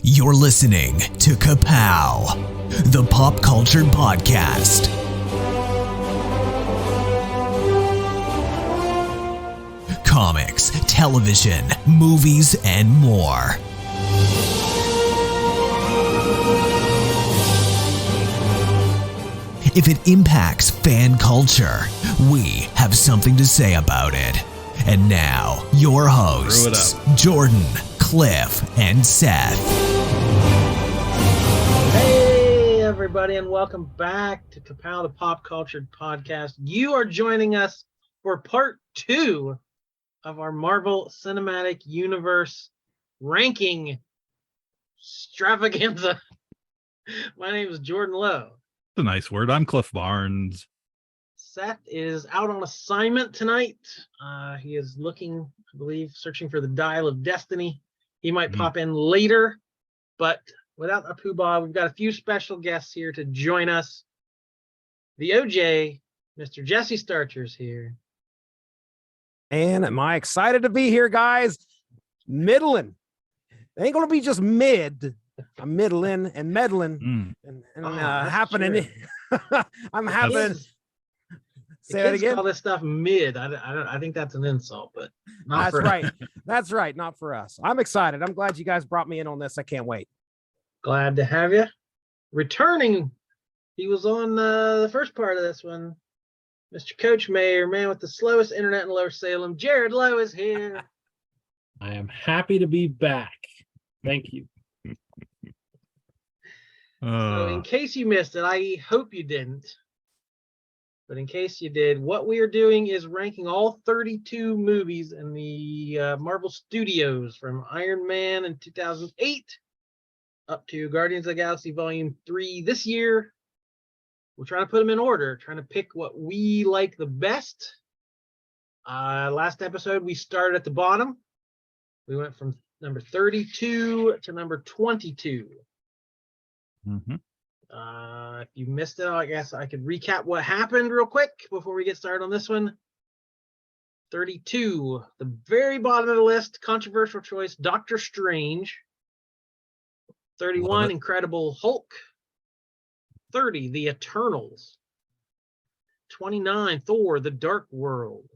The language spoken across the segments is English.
You're listening to Ka-Pow, the pop culture podcast. Comics, television, movies, and more. If it impacts fan culture, we have something to say about it. And now, your hosts, Jordan, Cliff, and Seth. Hey, everybody, and welcome back to Ka-Pow, the pop culture podcast. You are joining us for part 2 of our Marvel Cinematic Universe ranking extravaganza. My name is Jordan Lowe. A nice word. I'm Cliff Barnes. Seth is out on assignment tonight. He is looking, I believe, searching for the Dial of Destiny. He might pop in later, but without a poobah, we've got a few special guests here to join us. The OJ, Mr. Jesse Starcher's here. And am I excited to be here, guys? Middling. It ain't going to be just mid. I'm middling and meddling and happening. I'm happening. Say that again. Call this stuff mid. I think that's an insult, but that's right. That's right. Not for us. I'm excited. I'm glad you guys brought me in on this. I can't wait. Glad to have you. Returning, he was on the first part of this one. Mr. Coach Mayor, man with the slowest internet in Lower Salem. Jared Lowe is here. I am happy to be back. Thank you. So in case you missed it, I hope you didn't. But in case you did, what we are doing is ranking all 32 movies in the Marvel Studios from Iron Man in 2008 up to Guardians of the Galaxy Volume 3 this year. We're trying to put them in order, trying to pick what we like the best. Last episode, we started at the bottom. We went from number 32 to number 22. If you missed it, I guess I could recap what happened real quick before we get started on this one. 32, the very bottom of the list, controversial choice, Doctor Strange. 31, Incredible Hulk. 30, The Eternals. 29, Thor, The Dark World.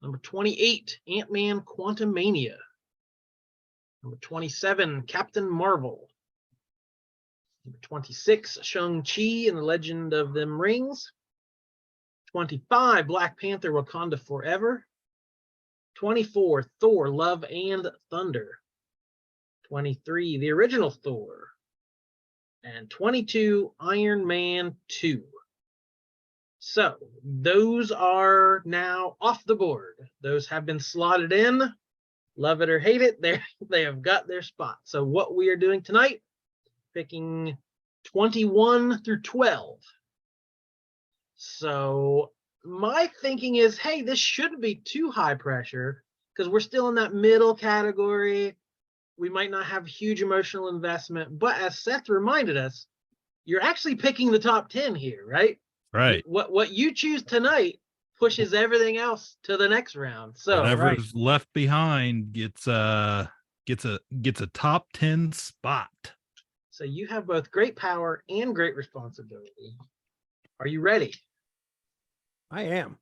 Number 28, Ant-Man Quantumania. Number 27, Captain Marvel. Number 26, Shang-Chi and the Legend of Them Rings. 25, Black Panther Wakanda Forever. 24, Thor Love and Thunder. 23, the original Thor. And 22, Iron Man 2. So those are now off the board. Those have been slotted in. Love it or hate it, they have got their spot. So what we are doing tonight, picking 21 through 12. So my thinking is, hey, this shouldn't be too high pressure because we're still in that middle category. We might not have huge emotional investment, but as Seth reminded us, you're actually picking the top 10 here, right? Right. What you choose tonight pushes everything else to the next round. So whatever's left behind gets a top 10 spot. So you have both great power and great responsibility. Are you ready? I am.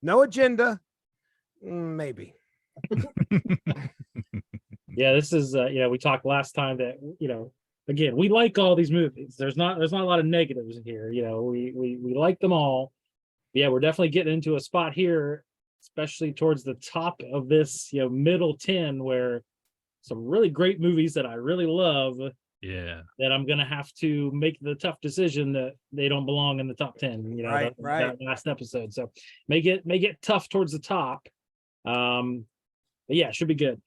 No agenda. Maybe. Yeah, this is we talked last time that again, we like all these movies. There's not a lot of negatives in here. We like them all. Yeah, we're definitely getting into a spot here, especially towards the top of this middle 10, where some really great movies that I really love. Yeah, that I'm gonna have to make the tough decision that they don't belong in the top 10. Right. That last episode. So may get tough towards the top. But yeah, it should be good.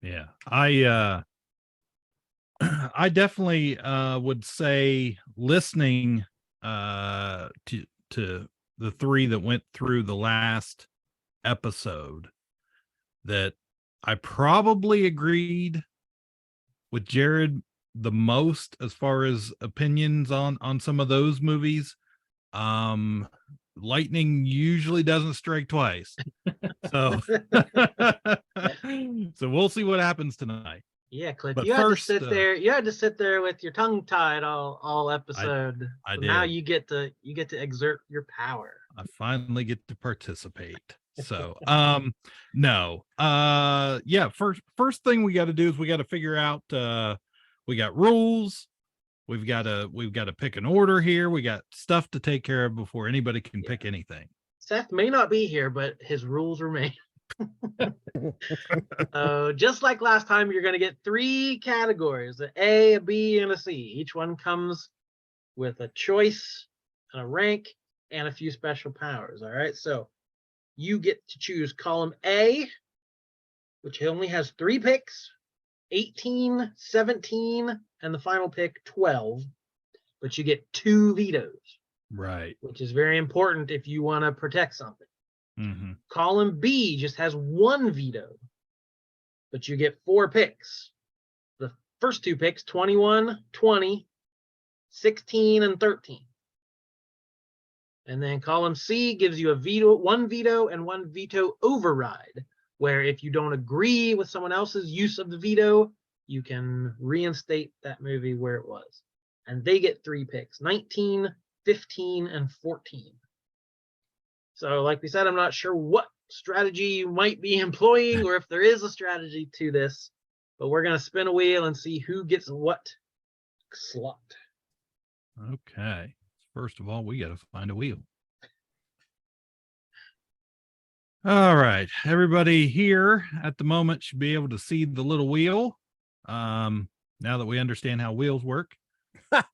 Yeah, I definitely would say, listening to the three that went through the last episode, that I probably agreed with Jared the most as far as opinions on some of those movies. Lightning usually doesn't strike twice. So so we'll see what happens tonight. Yeah, Cliff, But you had to first, sit there. You had to sit there with your tongue tied all episode. I So now did. you get to exert your power. I finally get to participate. So, no. Yeah, first thing we got to do is we got to figure out we got rules. We've got to pick an order here. We got stuff to take care of before anybody can pick anything. Seth may not be here, but his rules remain. Just like last time, you're going to get 3 categories: an A, a B, and a C. Each one comes with a choice and a rank and a few special powers. All right, so you get to choose column A, which only has 3 picks: 18, 17, and the final pick 12. But you get 2 vetoes, Right. which is very important if you want to protect something. Mm-hmm. Column B just has 1 veto, but you get 4 picks. The first 2 picks, 21, 20, 16, and 13. And then column C gives you a veto, 1 veto and 1 veto override, where if you don't agree with someone else's use of the veto, you can reinstate that movie where it was. And they get 3 picks: 19, 15, and 14. So like we said, I'm not sure what strategy you might be employing or if there is a strategy to this, but we're going to spin a wheel and see who gets what slot. Okay. First of all, we got to find a wheel. All right. Everybody here at the moment should be able to see the little wheel. Now that we understand how wheels work, let's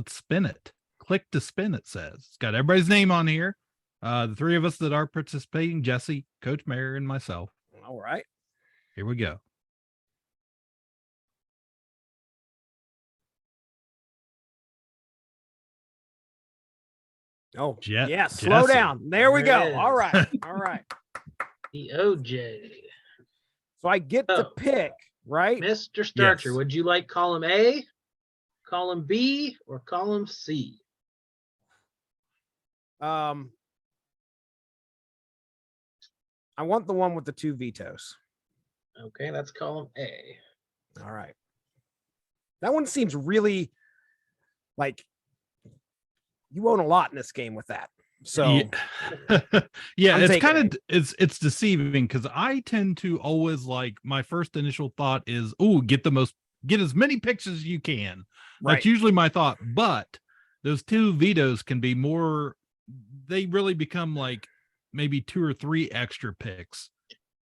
spin it. Click to spin, it says. It's got everybody's name on here. The 3 of us that are participating: Jesse, Coach Mayer, and myself. All right. Here we go. Oh, yeah. Slow Jesse. down. There we go. There it All is. right. All right. The OJ. So I get to Oh. pick, right? Mr. Starcher, Yes. would you like column A, column B, or column C? I want the one with the 2 vetoes. Okay, that's column A. All right. That one seems really like you own a lot in this game with that. So yeah, I'm it's taking kind of it's deceiving because I tend to always, like, my first initial thought is, oh, get as many picks as you can. Right. That's usually my thought. But those 2 vetoes can be more, they really become like maybe 2 or 3 extra picks.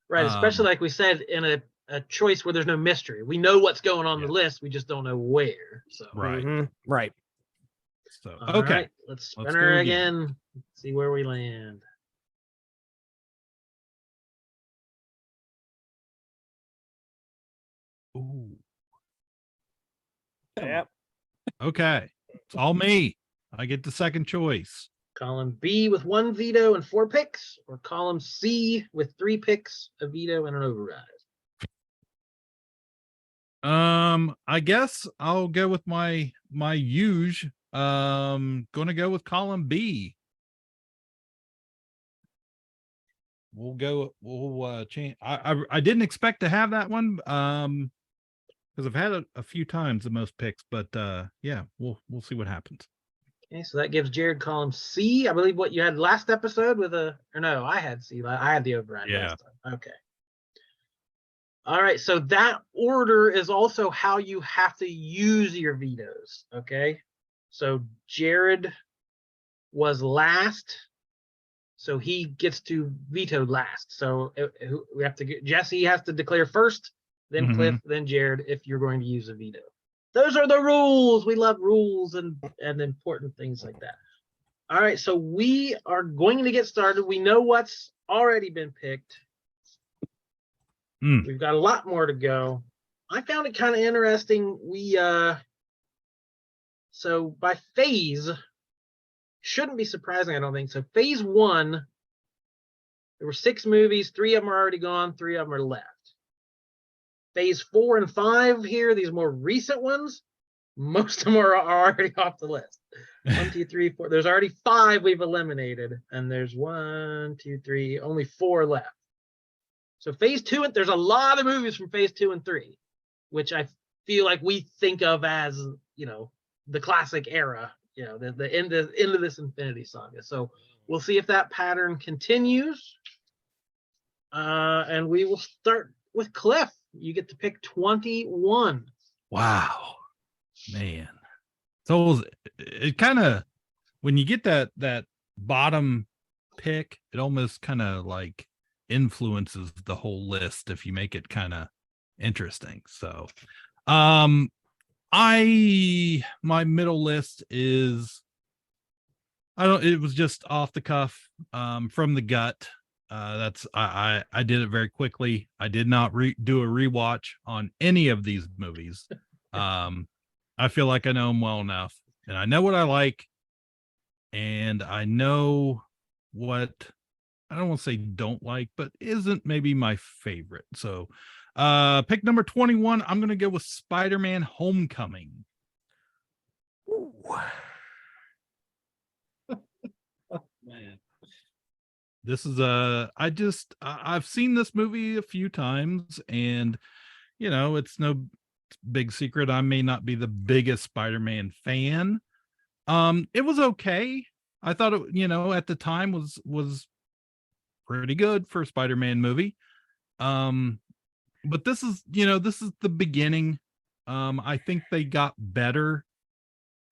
Right, especially like we said, in a choice where there's no mystery. We know what's going on the list, we just don't know where. So Right. Right. So all okay. right, let's spin Let's her go again. See where we land. Ooh. Yep. Okay. It's all me. I get the second choice. Column B with 1 veto and 4 picks, or column C with 3 picks, a veto, and an override. I guess I'll go with my huge. Gonna go with column B. We'll change. I didn't expect to have that one. Because I've had it a few times, the most picks, but yeah, we'll see what happens. Okay, so that gives Jared column C. I believe what you had last episode with I had C. I had the override last time. Okay. All right, so that order is also how you have to use your vetoes, okay? So Jared was last, so he gets to veto last. So we have to Jesse has to declare first, then Cliff, then Jared, if you're going to use a veto. Those are the rules. We love rules and important things like that. All right, so we are going to get started. We know what's already been picked. We've got a lot more to go. I found it kind of interesting. So by phase, shouldn't be surprising, I don't think. So phase 1, there were 6 movies, 3 of them are already gone, 3 of them are left. Phase 4 and 5 here, these more recent ones, most of them are already off the list. 1, 2, 3, 4. There's already 5 we've eliminated, and there's 1, 2, 3, only 4 left. So phase 2, there's a lot of movies from phase 2 and 3, which I feel like we think of as, the classic era, the end of this Infinity Saga. So we'll see if that pattern continues. And we will start with Cliff. You get to pick 21. Wow, man. So it kind of, when you get that bottom pick, it almost kind of like influences the whole list if you make it kind of interesting. So my middle list is, it was just off the cuff, from the gut. I did it very quickly. I did not do a rewatch on any of these movies. I feel like I know them well enough, and I know what I like, and I know what I don't want to say don't like, but isn't maybe my favorite. So pick number 21, I'm going to go with Spider-Man Homecoming. Ooh. Man. This is I've seen this movie a few times, and it's no big secret I may not be the biggest Spider-Man fan. It was okay. I thought it, at the time was pretty good for a Spider-Man movie. But this is the beginning. I think they got better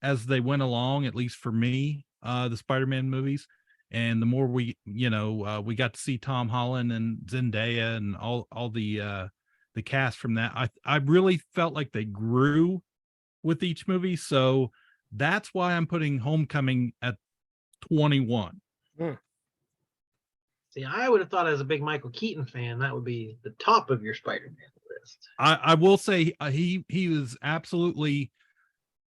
as they went along, at least for me, the Spider-Man movies. And the more we got to see Tom Holland and Zendaya and all the cast from that, I really felt like they grew with each movie. So that's why I'm putting Homecoming at 21. See, I would have thought as a big Michael Keaton fan, that would be the top of your Spider-Man list. I will say he was absolutely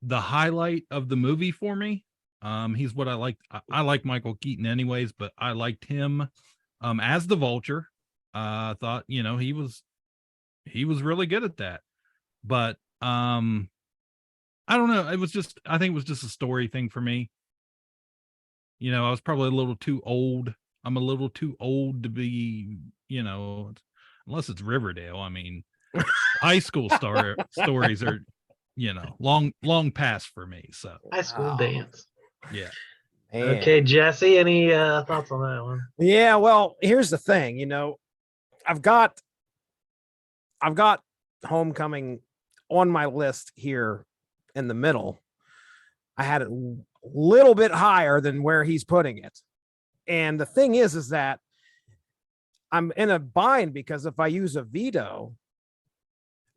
the highlight of the movie for me. He's what I like. I like Michael Keaton anyways, but I liked him as the Vulture. I thought, he was really good at that. But I don't know. I think it was just a story thing for me. I was probably a little too old. I'm a little too old to be, unless it's Riverdale. I mean, high school stories are, long past for me. So High school dance. Yeah. Man. Okay, Jesse, any thoughts on that one? Yeah, well, here's the thing, I've got Homecoming on my list here in the middle. I had it a little bit higher than where he's putting it. And the thing is that I'm in a bind because if I use a veto,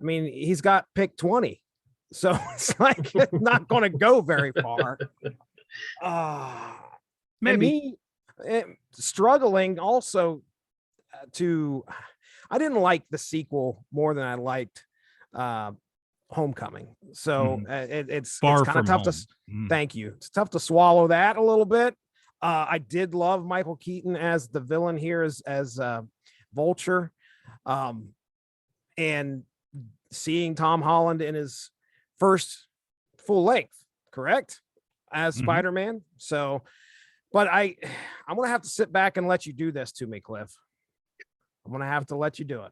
I mean, he's got pick 20. So it's like it's not going to go very far. Maybe struggling also I didn't like the sequel more than I liked Homecoming. So it's kind of tough to thank you. It's tough to swallow that a little bit. I did love Michael Keaton as the villain here as Vulture. And seeing Tom Holland in his first full length, correct? As Spider-Man. So, but I'm going to have to sit back and let you do this to me, Cliff. I'm going to have to let you do it.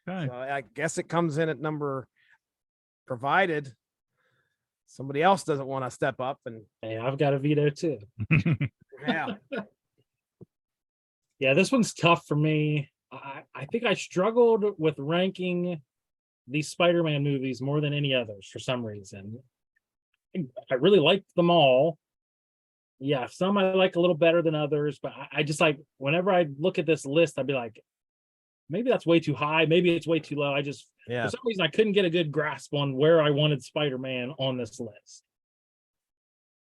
Okay. So I guess it comes in at number, provided somebody else doesn't want to step up and. Hey, I've got a veto too. Yeah. Yeah, this one's tough for me. I think I struggled with ranking these Spider-Man movies more than any others for some reason. I really liked them all. Yeah, some I like a little better than others, but I just like, whenever I look at this list, I'd be like, maybe that's way too high, maybe it's way too low. For some reason I couldn't get a good grasp on where I wanted Spider-Man on this list.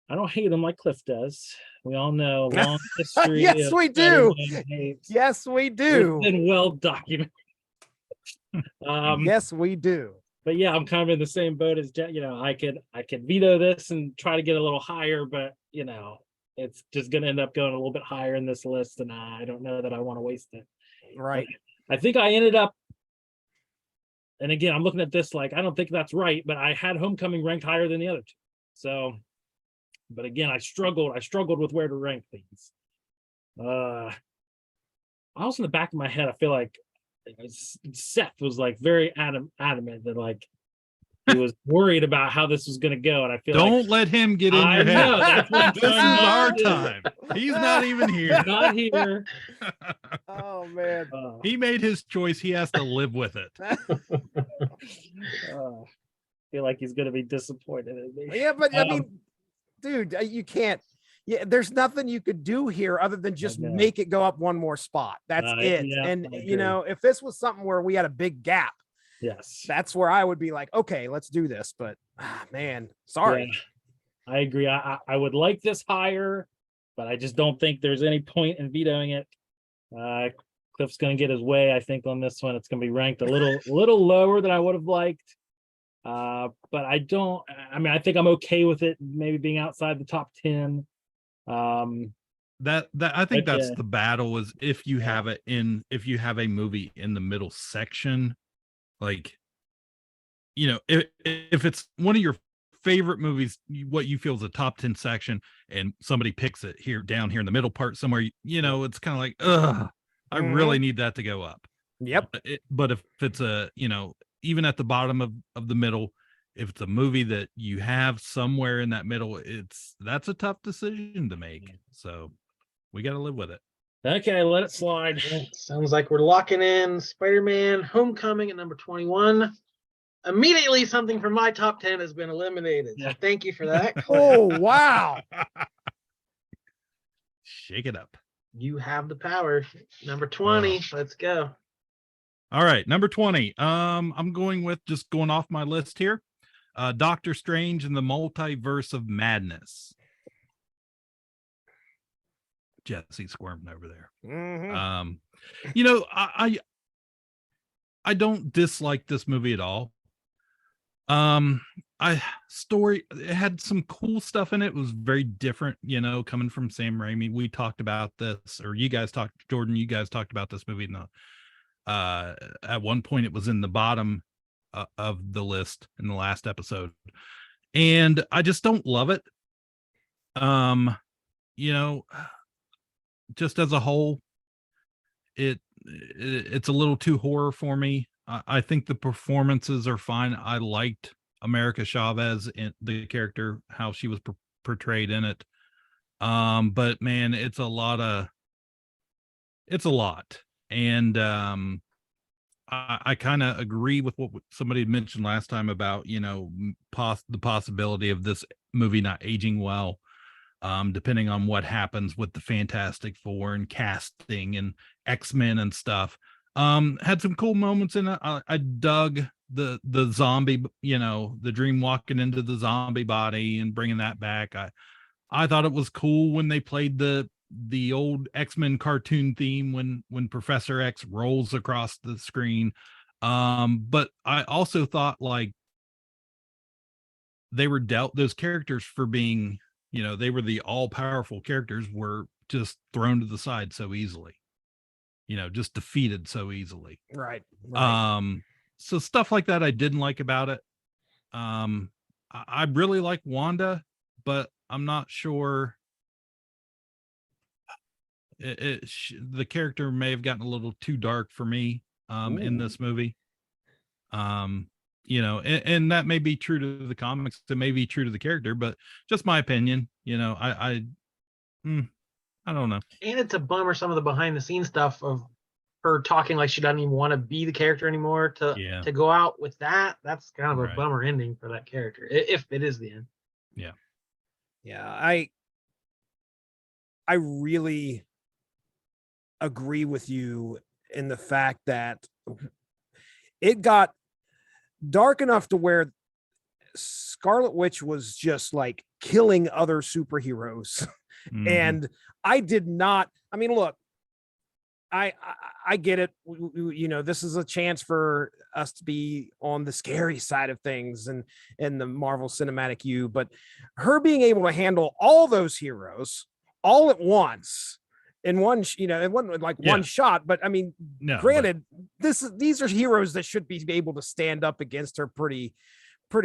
I don't hate them like Cliff does. We all know long history. Yes, we do. Yes, we do. It's been well documented. Yes, we do. But yeah, I'm kind of in the same boat as Jet. I could veto this and try to get a little higher, but it's just going to end up going a little bit higher in this list, and I don't know that I want to waste it. Right. But I think I ended up, and again, I'm looking at this like I don't think that's right, but I had Homecoming ranked higher than the other two. So, but again, I struggled with where to rank these. Also in the back of my head, I feel like Seth was like very adamant that like he was worried about how this was going to go, and I feel Don't let him get in I your know head. that's what I'm This is trying not our to do. time. He's not even here. Not here. Oh man. He made his choice. He has to live with it. Feel like he's going to be disappointed in me. Yeah, but I mean, dude, you can't. Yeah, there's nothing you could do here other than just know. make it go up one more spot. That's it. Yeah, And I you know, if this was something where we had a big gap, yes, that's where I would be like, okay, let's do this. But man, sorry. Yeah, I agree. I would like this higher, but I just don't think there's any point in vetoing it. Cliff's going to get his way, I think, on this one. It's going to be ranked a little lower than I would have liked. But I think I'm okay with it maybe being outside the top 10. That I think that's yeah. the battle is if you have a movie in the middle section, like, you know, if it's one of your favorite movies, what you feel is a top 10 section, and somebody picks it down here in the middle part somewhere, you know, it's kind of like, I really need that to go up. Yep. But if it's even at the bottom of the middle, if it's a movie that you have somewhere in that middle, that's a tough decision to make. So we got to live with it. Okay, let it slide. Sounds like we're locking in Spider-Man Homecoming at number 21. Immediately, something from my top 10 has been eliminated. So thank you for that. Oh, wow. Shake it up. You have the power. Number 20. Let's go. All right, number 20. I'm going off my list here. Doctor Strange and the Multiverse of Madness. Jesse squirming over there. Mm-hmm. You know, I don't dislike this movie at all. It had some cool stuff in it. It was very different, you know, coming from Sam Raimi. We talked about this, or Jordan, you guys talked about this movie in at one point it was in the bottom of the list in the last episode, and I just don't love it. You know, just as a whole, it's a little too horror for me. I think the performances are fine. I liked America Chavez in the character, how she was portrayed in it. But man, it's a lot. And I kind of agree with what somebody had mentioned last time about, you know, the possibility of this movie not aging well, depending on what happens with the Fantastic Four and casting and X-Men and stuff. Had some cool moments in it. I dug the zombie, you know, the dream walking into the zombie body and bringing that back. I thought it was cool when they played the old X-Men cartoon theme when Professor X rolls across the screen. But I also thought like they were those characters for being, you know, they were the all-powerful characters were just thrown to the side so easily, you know, just defeated so easily. Right. So stuff like that I didn't like about it. I really like Wanda, but I'm not sure the character may have gotten a little too dark for me in this movie. You know, and that may be true to the comics, it may be true to the character, but just my opinion, you know, I don't know. And it's a bummer, some of the behind the scenes stuff of her talking like she doesn't even want to be the character anymore to go out with that. That's kind of a bummer ending for that character, if it is the end. Yeah, I really agree with you in the fact that it got dark enough to where Scarlet Witch was just like killing other superheroes. And I did not, I mean, look, I get it. You know, this is a chance for us to be on the scary side of things and the Marvel Cinematic U, but her being able to handle all those heroes all at once in one, you know, it wasn't like one shot, but I mean, granted, these are heroes that should be able to stand up against her pretty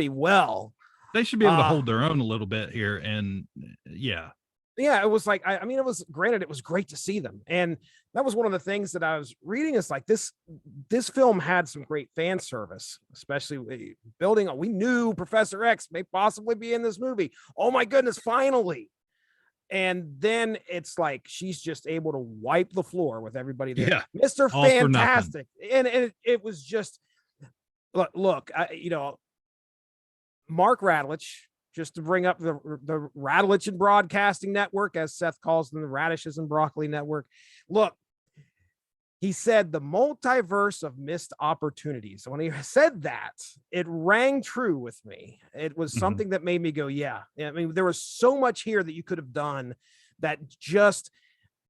well. They should be able to hold their own a little bit here. And yeah, it was like, I mean, it was, granted, it was great to see them. And that was one of the things that I was reading, is like this film had some great fan service, especially building on, we knew Professor X may possibly be in this movie. Oh my goodness, finally. And then it's like she's just able to wipe the floor with everybody there. Yeah. Mr. All for nothing. Fantastic. And it was just, look, Mark Radlich, just to bring up the Radlich and Broadcasting Network, as Seth calls them, the Radishes and Broccoli Network. Look, he said the multiverse of missed opportunities. When he said that, it rang true with me. It was something that made me go, yeah. I mean, there was so much here that you could have done that just,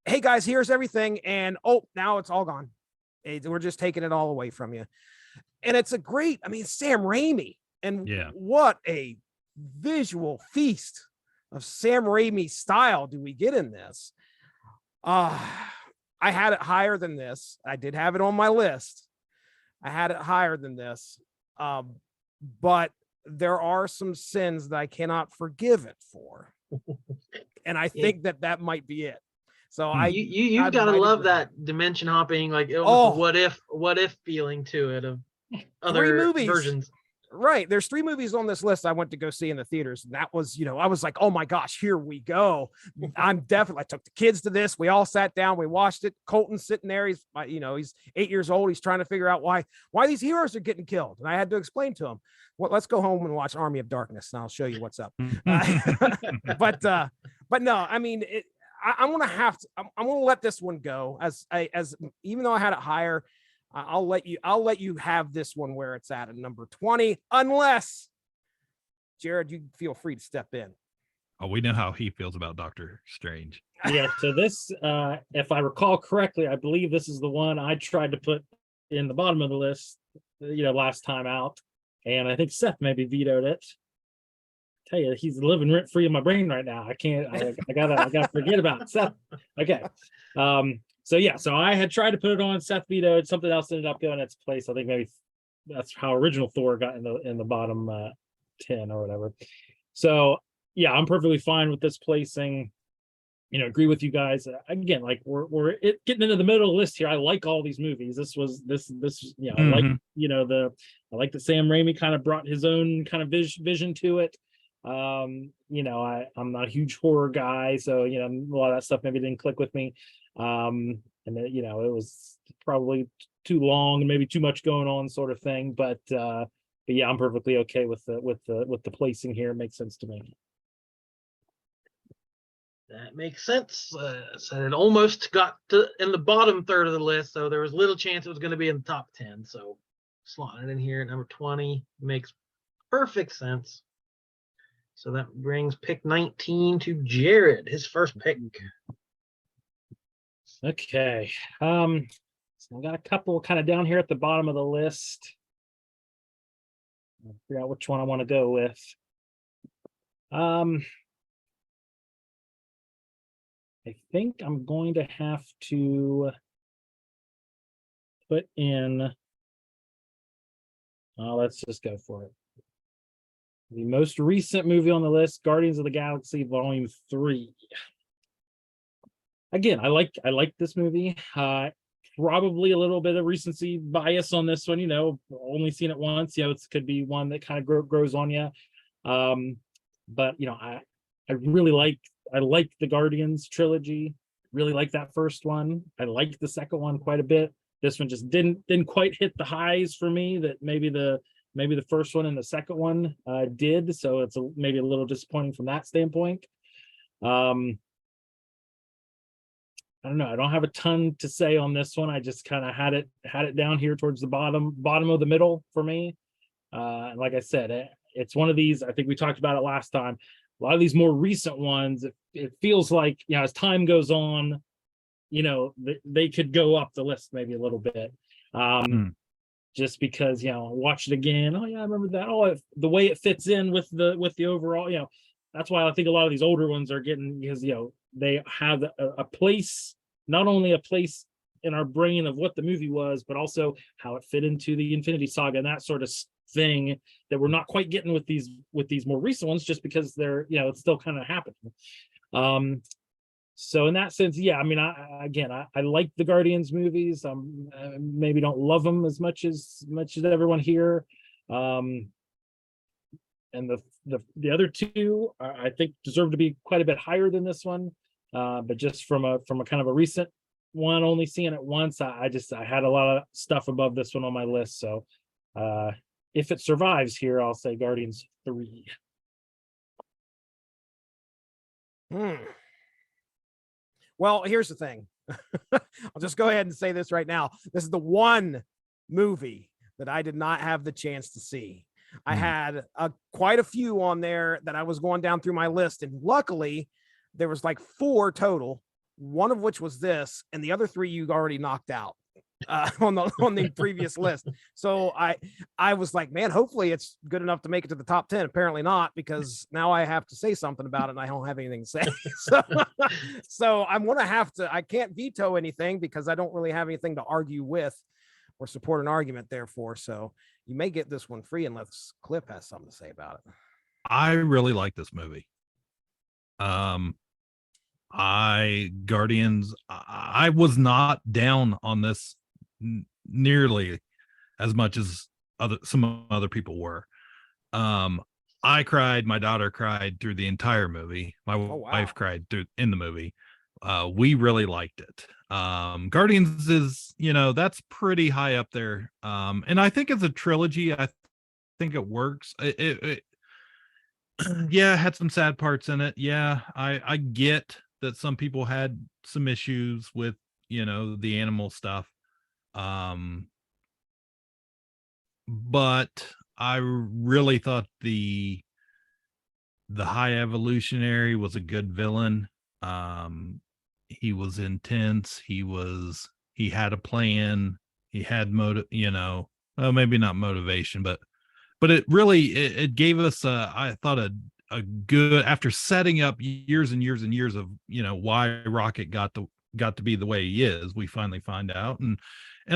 hey guys, here's everything. And oh, now it's all gone. We're just taking it all away from you. And it's a great, I mean, Sam Raimi. And what a visual feast of Sam Raimi style do we get in this? I had it higher than this. I did have it on my list. I had it higher than this. But there are some sins that I cannot forgive it for. And I think that might be it. So you gotta love that dimension hopping, like what if feeling to it of other versions. Right. There's 3 movies on this list I went to go see in the theaters. And that was, I was like, oh my gosh, here we go. I took the kids to this. We all sat down, we watched it. Colton's sitting there. He's 8 years old. He's trying to figure out why these heroes are getting killed. And I had to explain to him, well, let's go home and watch Army of Darkness and I'll show you what's up. But no, I mean, I'm going to let this one go as even though I had it higher. I'll let you have this one where it's at number 20, unless Jared, you feel free to step in. Oh, we know how he feels about Doctor Strange. Yeah. So this, if I recall correctly, I believe this is the one I tried to put in the bottom of the list, last time out. And I think Seth maybe vetoed it. Tell you, he's living rent free in my brain right now. I gotta forget about it. Seth. Okay. So I had tried to put it on. Seth vetoed. Something else ended up going its place. I think maybe that's how original Thor got in the bottom 10 or whatever. So yeah, I'm perfectly fine with this placing. Agree with you guys. Again, like we're getting into the middle of the list here. I like all these movies. This. I like I like that Sam Raimi kind of brought his own kind of vision to it. I'm not a huge horror guy, so a lot of that stuff maybe didn't click with me. And then, it was probably too long and maybe too much going on, sort of thing. But yeah, I'm perfectly okay with the placing here. It makes sense to me. That makes sense. So it almost got in the bottom third of the list, so there was little chance it was going to be in the top 10. So slotting it in here at number 20 makes perfect sense. So that brings pick 19 to Jared, his first pick. Okay. So I got a couple kind of down here at the bottom of the list. I'll figure out which one I want to go with. I think I'm going to have to put in, let's just go for it. The most recent movie on the list, Guardians of the Galaxy Volume 3. Again, I like this movie. Probably a little bit of recency bias on this one, only seen it once. It could be one that kind of grows on you. But I really like the Guardians trilogy. Really like that first one. I liked the second one quite a bit. This one just didn't quite hit the highs for me that maybe the first one and the second one did. So it's maybe a little disappointing from that standpoint. I don't know. I don't have a ton to say on this one. I just kind of had it down here towards the bottom of the middle for me. Like I said, it's one of these. I think we talked about it last time. A lot of these more recent ones, it feels like as time goes on, they could go up the list maybe a little bit. Just because watch it again. Oh yeah, I remember that. Oh, the way it fits in with the overall. That's why I think a lot of these older ones are getting, because they have a place, not only a place in our brain of what the movie was, but also how it fit into the Infinity Saga and that sort of thing that we're not quite getting with these more recent ones, just because they're it's still kind of happening. So in that sense, yeah, I mean, I like the Guardians movies. Maybe don't love them as much as everyone here. And the other two, I think, deserve to be quite a bit higher than this one. But just from a kind of a recent one, only seeing it once, I had a lot of stuff above this one on my list. So if it survives here, I'll say Guardians 3. Well, here's the thing. I'll just go ahead and say this right now. This is the one movie that I did not have the chance to see. I had quite a few on there that I was going down through my list, and luckily there was like 4 total, one of which was this, and the other 3 you already knocked out on the previous list. So I was like, man, hopefully it's good enough to make it to the top 10. Apparently not, because now I have to say something about it and I don't have anything to say. So I'm gonna have to. I can't veto anything because I don't really have anything to argue with or support an argument therefore. So you may get this one free unless Cliff has something to say about it. I really like this movie. Guardians, I was not down on this nearly as much as some other people were. I cried, my daughter cried through the entire movie. My wife cried in the movie. We really liked it. Guardians is, that's pretty high up there. And I think as a trilogy, I think it works. It yeah, it had some sad parts in it. Yeah, I get that some people had some issues with, the animal stuff. But I really thought the High Evolutionary was a good villain. He was intense. He had a plan. He had maybe not motivation, but it really, it gave us I thought a good, after setting up years and years and years of, why Rocket got to be the way he is, we finally find out. And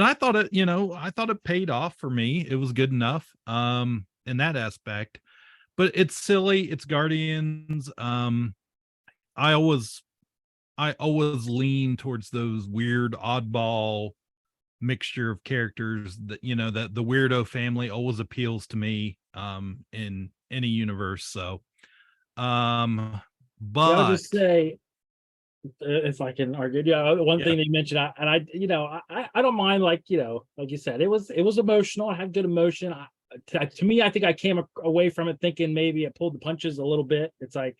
I thought it paid off for me. It was good enough in that aspect, but it's silly. It's Guardians. I always lean towards those weird oddball mixture of characters that, that the weirdo family always appeals to me in any universe. So but I'll just say, if I can argue, one thing that you mentioned, I don't mind, like you said, it was emotional. I had good emotion. To me, I think I came away from it thinking maybe it pulled the punches a little bit. It's like,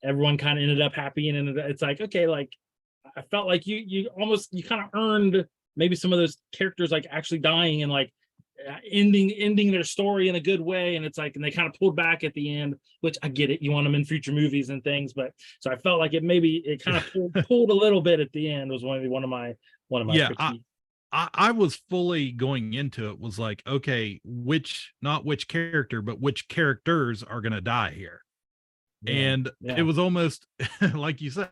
everyone kind of ended up happy, and it's like, okay, like I felt like you kind of earned maybe some of those characters like actually dying and like ending their story in a good way. And it's like, and they kind of pulled back at the end, which I get it. You want them in future movies and things, but so I felt like it kind of pulled a little bit at the end. Was one of my critiques. I was fully going into it was like, okay, not which character, but which characters are going to die here. And it was almost like you said,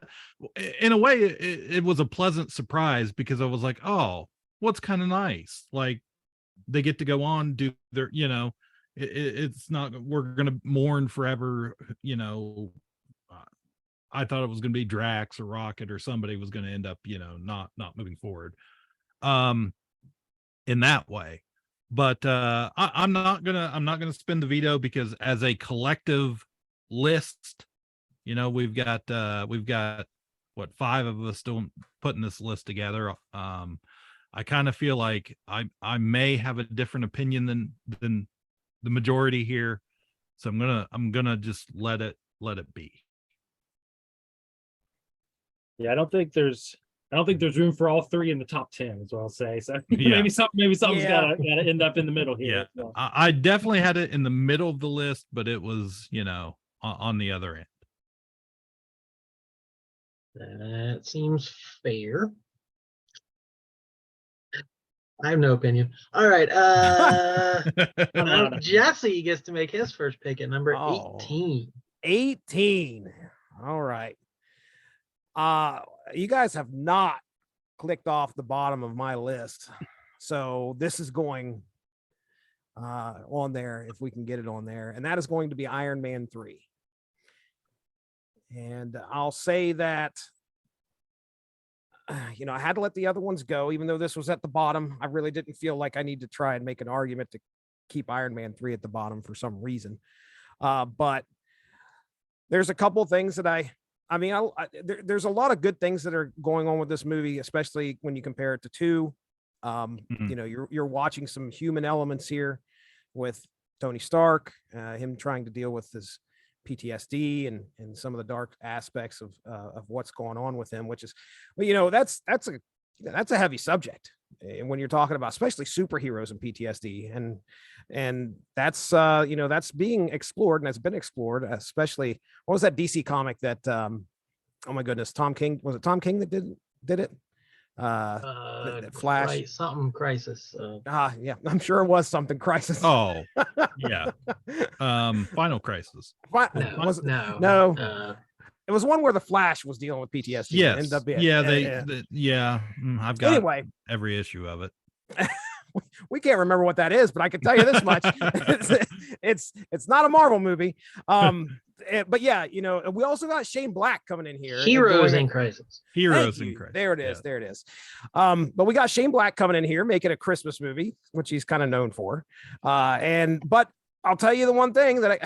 in a way, it was a pleasant surprise, because I was like, oh, what's kind of nice. Like, they get to go on, do their, it's not, we're going to mourn forever. I thought it was going to be Drax or Rocket or somebody was going to end up, not moving forward in that way. But I'm not gonna spin the veto, because as a collective list, we've got what, 5 of us still putting this list together. I kind of feel like I may have a different opinion than the majority here, so I'm gonna just let it be. Yeah, I don't think there's room for all 3 in the top 10, is what I'll say. So maybe something's gotta end up in the middle here. Yeah, so. I definitely had it in the middle of the list, but it was, on the other end. That seems fair. I have no opinion. All right. Jesse gets to make his first pick at number 18. 18. All right. You guys have not clicked off the bottom of my list. So this is going on there, if we can get it on there. And that is going to be Iron Man 3. And I'll say that, I had to let the other ones go, even though this was at the bottom. I really didn't feel like I need to try and make an argument to keep Iron Man 3 at the bottom for some reason. But there's a couple things that there's a lot of good things that are going on with this movie, especially when you compare it to 2. You're watching some human elements here with Tony Stark, him trying to deal with his PTSD and some of the dark aspects of what's going on with him, which is, that's a heavy subject. And when you're talking about especially superheroes and PTSD, and that's being explored, and it's been explored, especially, what was that DC comic that oh my goodness, Tom King, was it Tom King that did it? Flash, something Crisis. Yeah, I'm sure it was something Crisis. Oh, yeah. Final Crisis. No. It was one where the Flash was dealing with PTSD. Yes. I've got anyway every issue of it. We can't remember what that is, but I can tell you this much: it's not a Marvel movie. But yeah, we also got Shane Black coming in here. Heroes in Crisis. Heroes in Crisis. There it is. Yeah. There it is. But we got Shane Black coming in here, making a Christmas movie, which he's kind of known for. But I'll tell you the one thing that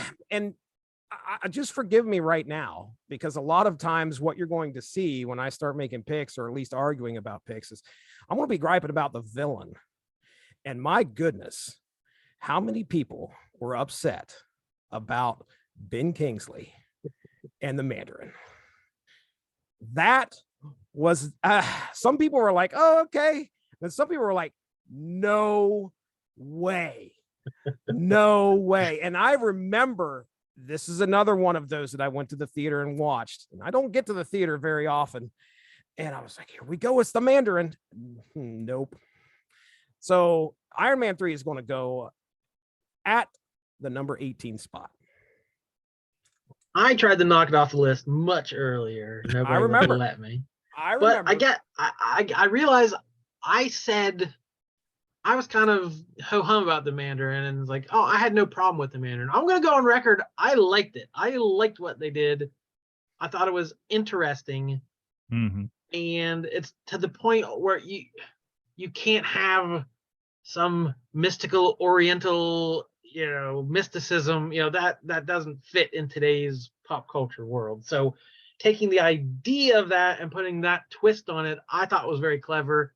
I just forgive me right now, because a lot of times what you're going to see when I start making picks, or at least arguing about picks, is I'm going to be griping about the villain. And my goodness, how many people were upset about Ben Kingsley and the Mandarin? That was, some people were like, oh, okay. And some people were like, no way. No way. And I remember, this is another one of those that I went to the theater and watched. And I don't get to the theater very often. And I was like, here we go. It's the Mandarin. Nope. So Iron Man 3 is going to go at the number 18 spot. I tried to knock it off the list much earlier. Nobody I remember. let me. I remember. But I realized I said I was kind of ho-hum about the Mandarin, and it's like, oh, I had no problem with the Mandarin. I'm going to go on record. I liked it. I liked what they did. I thought it was interesting. Mm-hmm. And it's to the point where you can't have some mystical Oriental, mysticism, that doesn't fit in today's pop culture world. So taking the idea of that and putting that twist on it, I thought was very clever.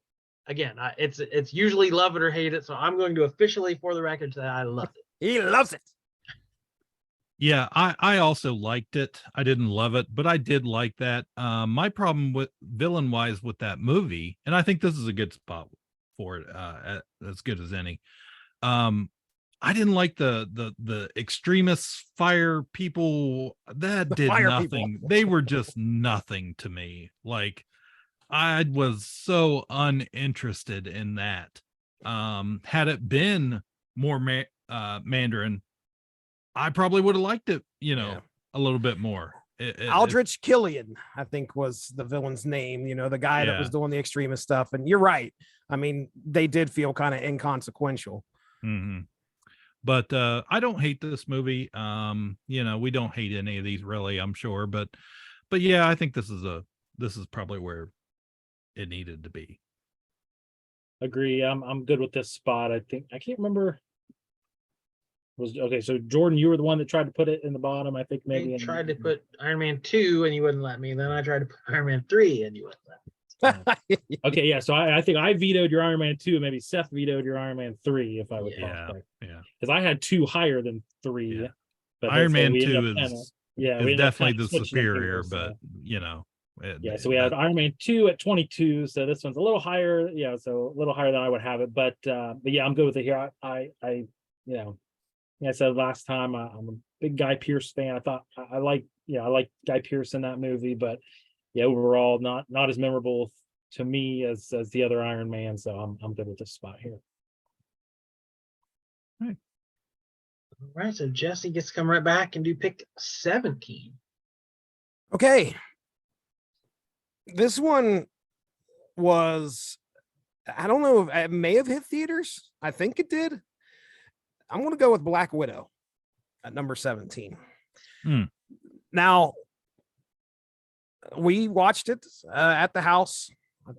Again, it's usually love it or hate it. So I'm going to officially, for the record, say I loved it. He loves it. Yeah, I also liked it. I didn't love it, but I did like that. My problem with villain wise with that movie, and I think this is a good spot for it, as good as any. I didn't like the extremist fire people. That did nothing. People. They were just nothing to me. Like, I was so uninterested in that. Had it been more Mandarin, I probably would have liked it, a little bit more. Aldrich Killian, I think, was the villain's name, the guy that was doing the extremist stuff. And you're right. I mean, they did feel kind of inconsequential. Mm-hmm. But I don't hate this movie. We don't hate any of these really, I'm sure. But yeah, I think this is probably where it needed to be. Agree. I'm good with this spot. I think I can't remember. So Jordan, you were the one that tried to put it in the bottom. I think maybe I tried to put Iron Man 2 and you wouldn't let me. Then I tried to put Iron Man 3 and you wouldn't let me. Okay, yeah. So I think I vetoed your Iron Man 2. Maybe Seth vetoed your Iron Man 3, if I would. Yeah. Because I had 2 higher than 3. Yeah. But Iron Man 2 is definitely the superior, but so we had Iron Man 2 at 22. So this one's a little higher. Yeah, so a little higher than I would have it. But yeah, I'm good with it here. I I said last time, I'm a big Guy Pearce fan. I thought I like Guy Pearce in that movie, but yeah, overall not as memorable to me as the other Iron Man. So I'm good with this spot here. All right, so Jesse gets to come right back and do pick 17. Okay. This one was, I don't know if it may have hit theaters. I think it did. I'm going to go with Black Widow at number 17. Now, we watched it at the house.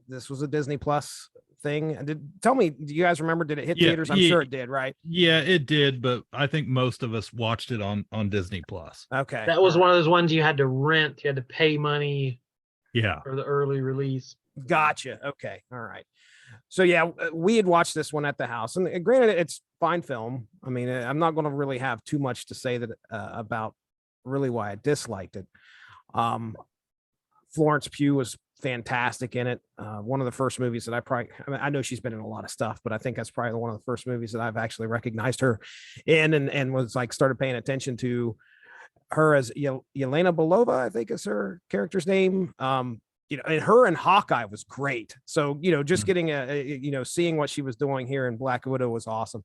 This was a Disney Plus thing. Tell me, do you guys remember? Did it hit theaters? I'm sure it did, right? Yeah, it did, but I think most of us watched it on Disney Plus. Okay, That was one of those ones you had to rent. You had to pay money Yeah. for the early release. Gotcha. Okay, all right. So yeah, we had watched this one at the house, and granted, it's fine film. I mean, I'm not going to really have too much to say that about really why I disliked it. Florence Pugh was fantastic in it. One of the first movies that I know she's been in a lot of stuff, but I think that's probably one of the first movies that I've actually recognized her in, and was like started paying attention to her as Yelena Belova, I think is her character's name. And her and Hawkeye was great. So, just getting seeing what she was doing here in Black Widow was awesome.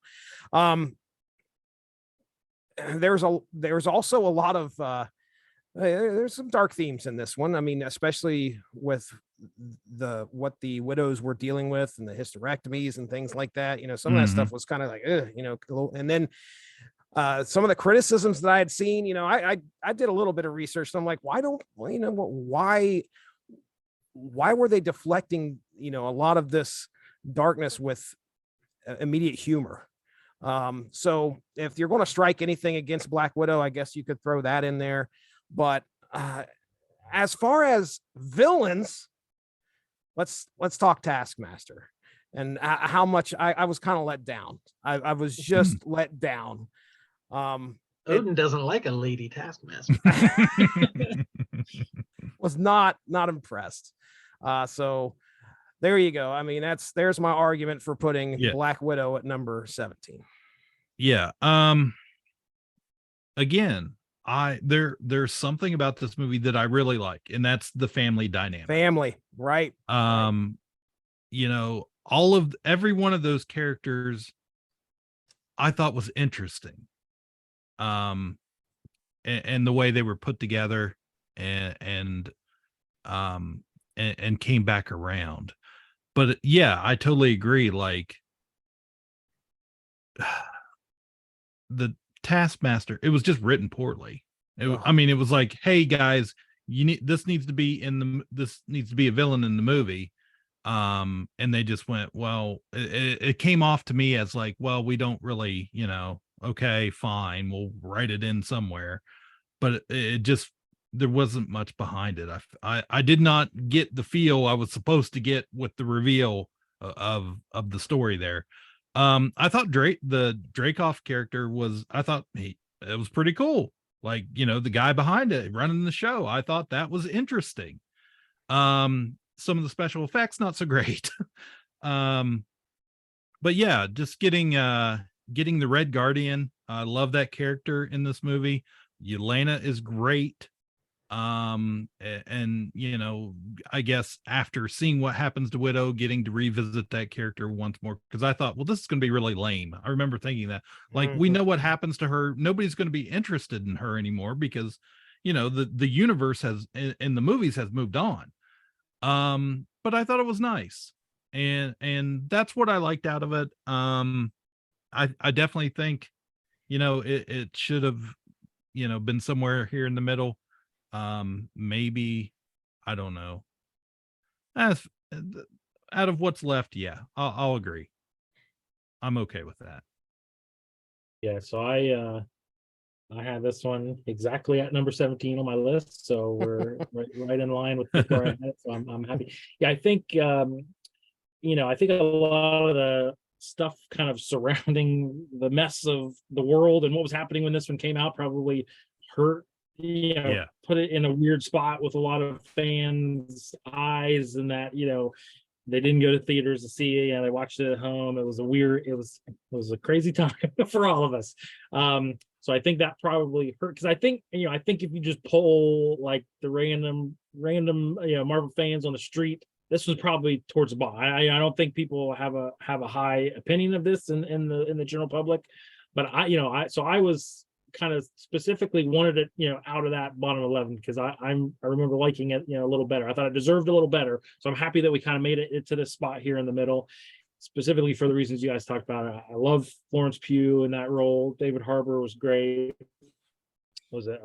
There's also a lot of there's some dark themes in this one. I mean, especially with what the widows were dealing with and the hysterectomies and things like that. Some of that stuff was kind of like, and then some of the criticisms that I had seen, I did a little bit of research. So I'm like, why were they deflecting, a lot of this darkness with immediate humor? So if you're going to strike anything against Black Widow, I guess you could throw that in there. But as far as villains, let's talk Taskmaster and how much I was kind of let down. I was just let down. Odin doesn't like a lady Taskmaster. Was not impressed. So there you go. I mean, there's my argument for putting Black Widow at number 17. Yeah. Again, there's something about this movie that I really like, and that's the family dynamic. Family, right? Every one of those characters I thought was interesting. And the way they were put together and came back around. But yeah, I totally agree. Like the Taskmaster, it was just written poorly. I mean, it was like, hey guys, this needs to be a villain in the movie. And they just went, well, it came off to me as like, well, we don't really, okay, fine, we'll write it in somewhere. But it just, there wasn't much behind it. I did not get the feel I was supposed to get with the reveal of the story there. I thought the Dreykov character it was pretty cool. Like, the guy behind it running the show, I thought that was interesting. Some of the special effects, not so great. But yeah, just getting the Red Guardian. I love that character in this movie. Yelena is great. And I guess after seeing what happens to Widow, getting to revisit that character once more, because I thought, well, this is going to be really lame. I remember thinking that, like, we know what happens to her. Nobody's going to be interested in her anymore because, the universe in the movies has moved on. But I thought it was nice, and that's what I liked out of it. I definitely think, it should have, been somewhere here in the middle. Maybe, I don't know. As out of what's left, yeah, I'll agree. I'm okay with that. Yeah, so I had this one exactly at number 17 on my list, so we're right in line with where I had it. So I'm happy. Yeah, I think I think a lot of the stuff kind of surrounding the mess of the world and what was happening when this one came out probably hurt. Put it in a weird spot with a lot of fans' eyes, and that they didn't go to theaters to see it. They watched it at home. It was a crazy time for all of us. So I think that probably hurt, because I think if you just poll like the random Marvel fans on the street, this was probably towards the bottom. I don't think people have a high opinion of this in the general public, but I was kind of specifically wanted it out of that bottom 11 because I remember liking it a little better. I thought it deserved a little better, so I'm happy that we kind of made it to this spot here in the middle, specifically for the reasons you guys talked about. I love Florence Pugh in that role. David Harbour was great. was it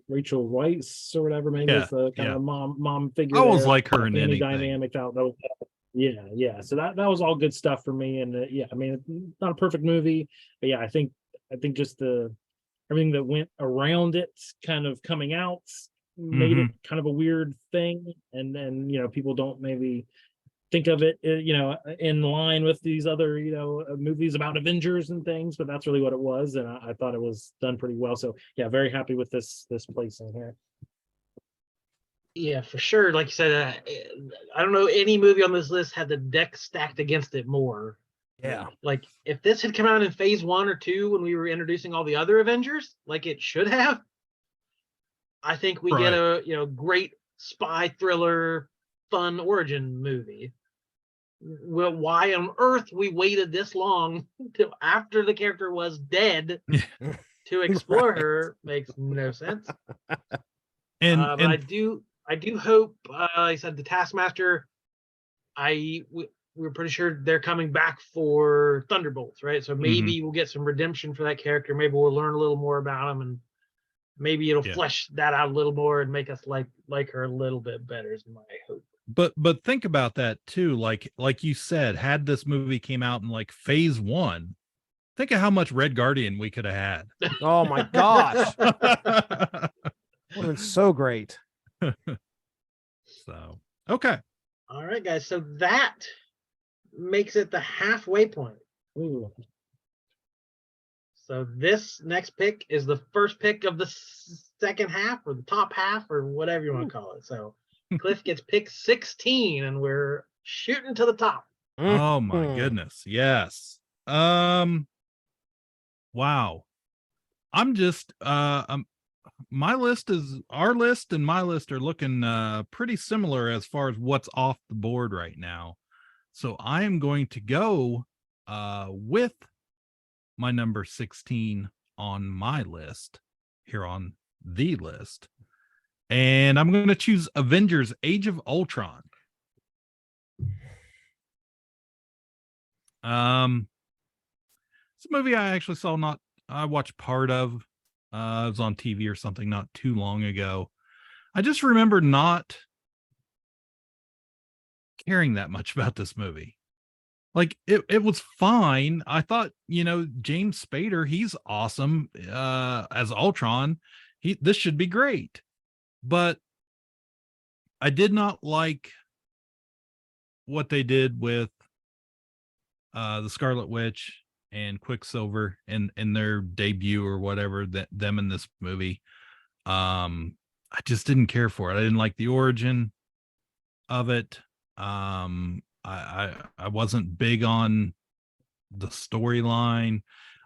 Rachel Weisz or whatever, maybe Yeah, is the kind yeah. of mom figure. I always there, like her in family anything. dynamic. Yeah. So that was all good stuff for me. And yeah, I mean, not a perfect movie, but yeah, I think just everything that went around it, kind of coming out, made it kind of a weird thing. And then people don't maybe think of it in line with these other movies about Avengers and things, but that's really what it was, and I thought it was done pretty well. So yeah, very happy with this placing here. Yeah, for sure. Like you said, I don't know any movie on this list had the deck stacked against it more. Yeah. Like if this had come out in phase 1 or 2 when we were introducing all the other Avengers, like it should have, I think we get a great spy thriller, fun origin movie. Well, why on earth we waited this long till after the character was dead to explore her makes no sense. But I do hope, like I said, the Taskmaster, we're pretty sure they're coming back for Thunderbolts, right? So maybe we'll get some redemption for that character. Maybe we'll learn a little more about him, and maybe it'll flesh that out a little more and make us like her a little bit better, is my hope. But think about that too. Like you said, had this movie came out in like phase 1, think of how much Red Guardian we could have had. Oh my gosh. Would have been so great. So, okay. All right, guys. So that makes it the halfway point. Ooh. So this next pick is the first pick of the second half, or the top half, or whatever you want to call it. So Cliff gets pick 16, and we're shooting to the top. Oh my goodness. Yes. Wow. I'm just our list and my list are looking pretty similar as far as what's off the board right now. So I am going to go with my number 16 on my list here on the list. And I'm going to choose Avengers Age of Ultron. It's a movie I actually saw I watched part of. It was on TV or something not too long ago. I just remember not caring that much about this movie. Like it was fine. I thought, James Spader, he's awesome as Ultron. This should be great. But I did not like what they did with the Scarlet Witch and Quicksilver in their debut or whatever, them in this movie. I just didn't care for it. I didn't like the origin of it. I wasn't big on the storyline.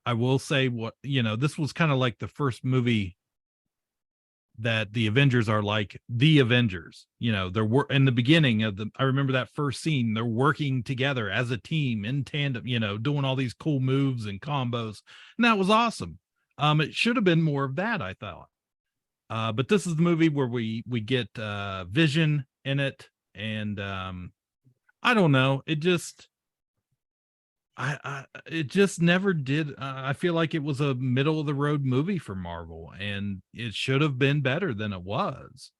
I will say this was kind of like the first movie that the Avengers are like the Avengers. They're in the beginning of I remember that first scene, they're working together as a team in tandem, doing all these cool moves and combos. And that was awesome. It should have been more of that, I thought. But this is the movie where we get Vision in it. And I don't know. It just, it just never did. I feel like it was a middle of the road movie for Marvel, and it should have been better than it was.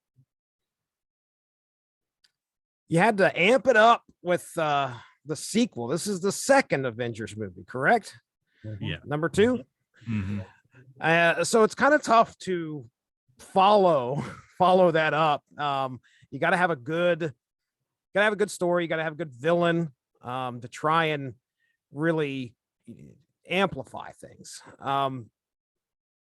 You had to amp it up with the sequel. This is the second Avengers movie, correct? Yeah. Number 2. Mm-hmm. So it's kind of tough to follow that up. You got to have a good story. You got to have a good villain to try and really amplify things.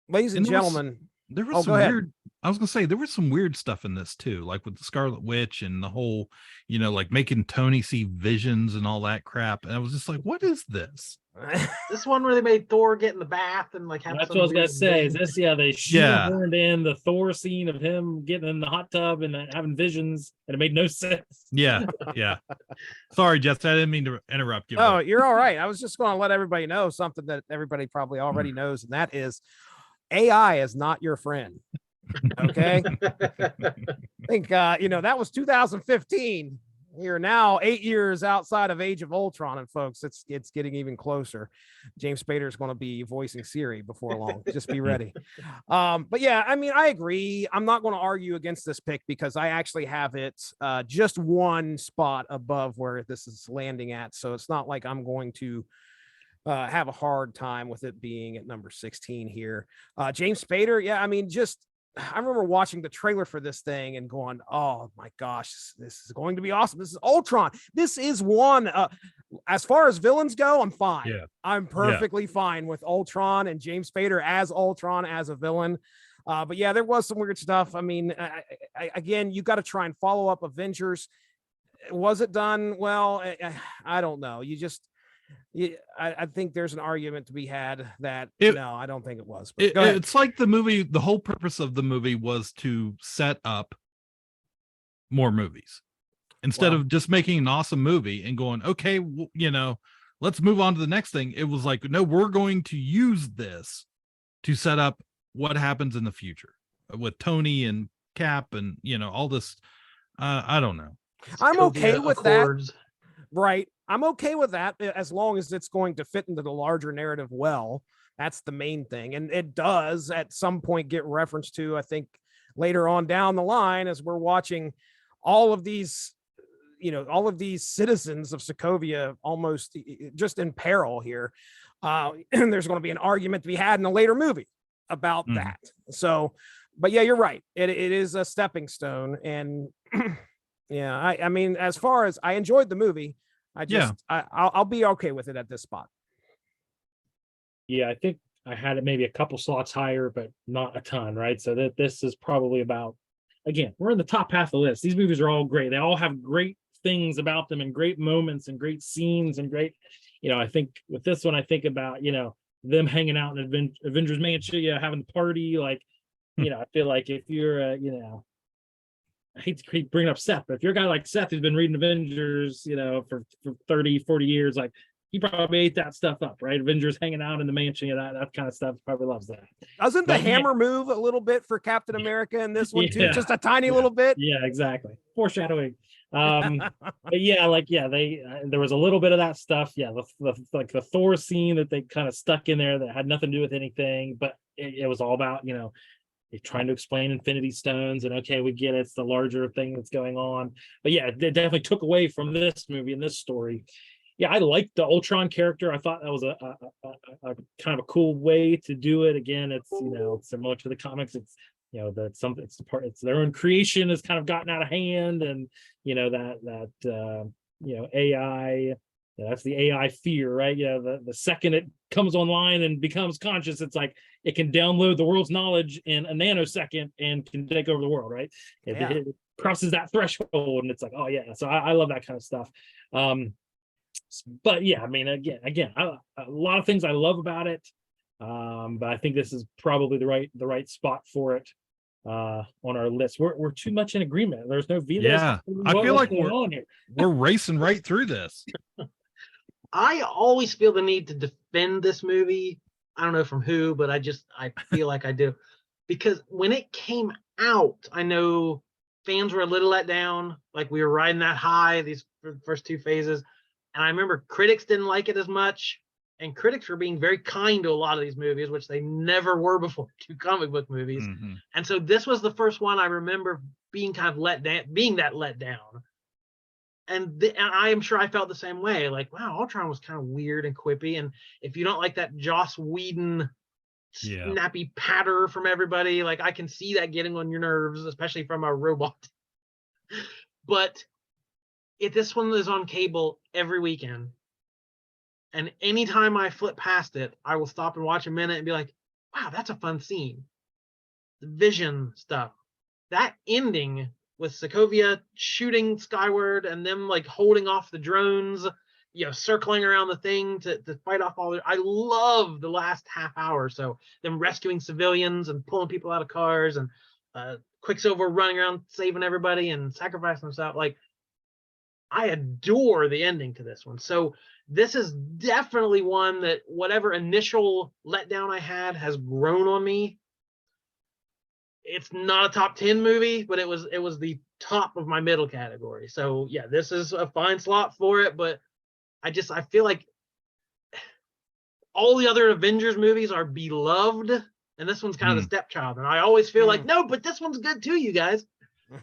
Ladies and gentlemen, there was some weird, I was gonna say there was some weird stuff in this too, like with the Scarlet Witch and the whole, like making Tony see visions and all that crap. And I was just like, what is this? This one where they made Thor get in the bath and like have. That's what I was gonna say. Is this? Yeah, they shoehorned in the Thor scene of him getting in the hot tub and having visions, and it made no sense. Yeah. Sorry, Jess, I didn't mean to interrupt you. Oh, you're all right. I was just going to let everybody know something that everybody probably already knows, and that is AI is not your friend. Okay. I think that was 2015. You're now 8 years outside of Age of Ultron, and folks, it's getting even closer. James Spader is going to be voicing Siri before long. Just be ready. But yeah, I mean, I agree. I'm not going to argue against this pick because I actually have it just one spot above where this is landing at. So it's not like I'm going to have a hard time with it being at number 16 here. James Spader, yeah, I mean, I remember watching the trailer for this thing and going, oh my gosh, this is going to be awesome. This is Ultron. This is one. As far as villains go, I'm fine. Yeah. I'm perfectly fine with Ultron and James Spader as Ultron as a villain. But yeah, there was some weird stuff. I mean, again, you got to try and follow up Avengers. Was it done well? I don't know. I think there's an argument to be had that no, I don't think it was. But it's like the movie, the whole purpose of the movie was to set up more movies instead of just making an awesome movie and going, okay, let's move on to the next thing. It was like, no, we're going to use this to set up what happens in the future with Tony and Cap and, all this. I don't know. I'm okay with that. Right. I'm okay with that as long as it's going to fit into the larger narrative well. That's the main thing. And it does at some point get referenced to, I think, later on down the line as we're watching all of these citizens of Sokovia almost just in peril here. And there's going to be an argument to be had in a later movie about that. So, but yeah, you're right. It is a stepping stone. And yeah, I mean, as far as I enjoyed the movie, I'll be okay with it at this spot. Yeah, I think I had it maybe a couple slots higher, but not a ton, right? So that this is probably about, again, we're in the top half of the list. These movies are all great. They all have great things about them and great moments and great scenes and great, I think with this one, I think about, them hanging out in Avengers Mansion, having the party. Like, I feel like if you're, I hate to keep bringing up Seth, but if you're a guy like Seth who's been reading Avengers, for 30, 40 years, like he probably ate that stuff up, right? Avengers hanging out in the mansion, that kind of stuff, probably loves that. Doesn't the hammer move a little bit for Captain America in this one too? Just a tiny little bit? Yeah, exactly. Foreshadowing. But there was a little bit of that stuff. Yeah, the Thor scene that they kind of stuck in there that had nothing to do with anything, but it was all about, they're trying to explain Infinity Stones, and okay, we get it, it's the larger thing that's going on. But yeah, it definitely took away from this movie and this story. Yeah, I liked the Ultron character. I thought that was a kind of a cool way to do it. Again, it's similar to the comics. It's it's their own creation has kind of gotten out of hand, and AI. That's the AI fear, right? The second it comes online and becomes conscious, it's like it can download the world's knowledge in a nanosecond and can take over the world, right? It crosses that threshold, and it's like, oh yeah. So I love that kind of stuff. But yeah, I mean, again, a lot of things I love about it. But I think this is probably the right spot for it on our list. We're too much in agreement. There's no vetoes. Yeah, I feel like we're racing right through this. I always feel the need to defend this movie. I don't know from who, but I feel like I do. Because when it came out, I know fans were a little let down. Like we were riding that high, these first two phases. And I remember critics didn't like it as much. And critics were being very kind to a lot of these movies, which they never were before to comic book movies. Mm-hmm. And so this was the first one I remember being kind of let down, let down. And I am sure I felt the same way. Like, wow, Ultron was kind of weird and quippy. And if you don't like that Joss Whedon snappy patter from everybody, like I can see that getting on your nerves, especially from a robot. But if this one is on cable every weekend, and anytime I flip past it, I will stop and watch a minute and be like, wow, that's a fun scene. The Vision stuff. That ending with Sokovia shooting skyward and them like holding off the drones, circling around the thing to fight off all I love the last half hour or so. Them rescuing civilians and pulling people out of cars, and Quicksilver running around saving everybody and sacrificing himself. Like, I adore the ending to this one. So this is definitely one that whatever initial letdown I had has grown on me. It's not a top 10 movie, but it was the top of my middle category. So yeah, this is a fine slot for it, but I feel like all the other Avengers movies are beloved, and this one's kind of the stepchild. And I always feel like, no, but this one's good too, you guys.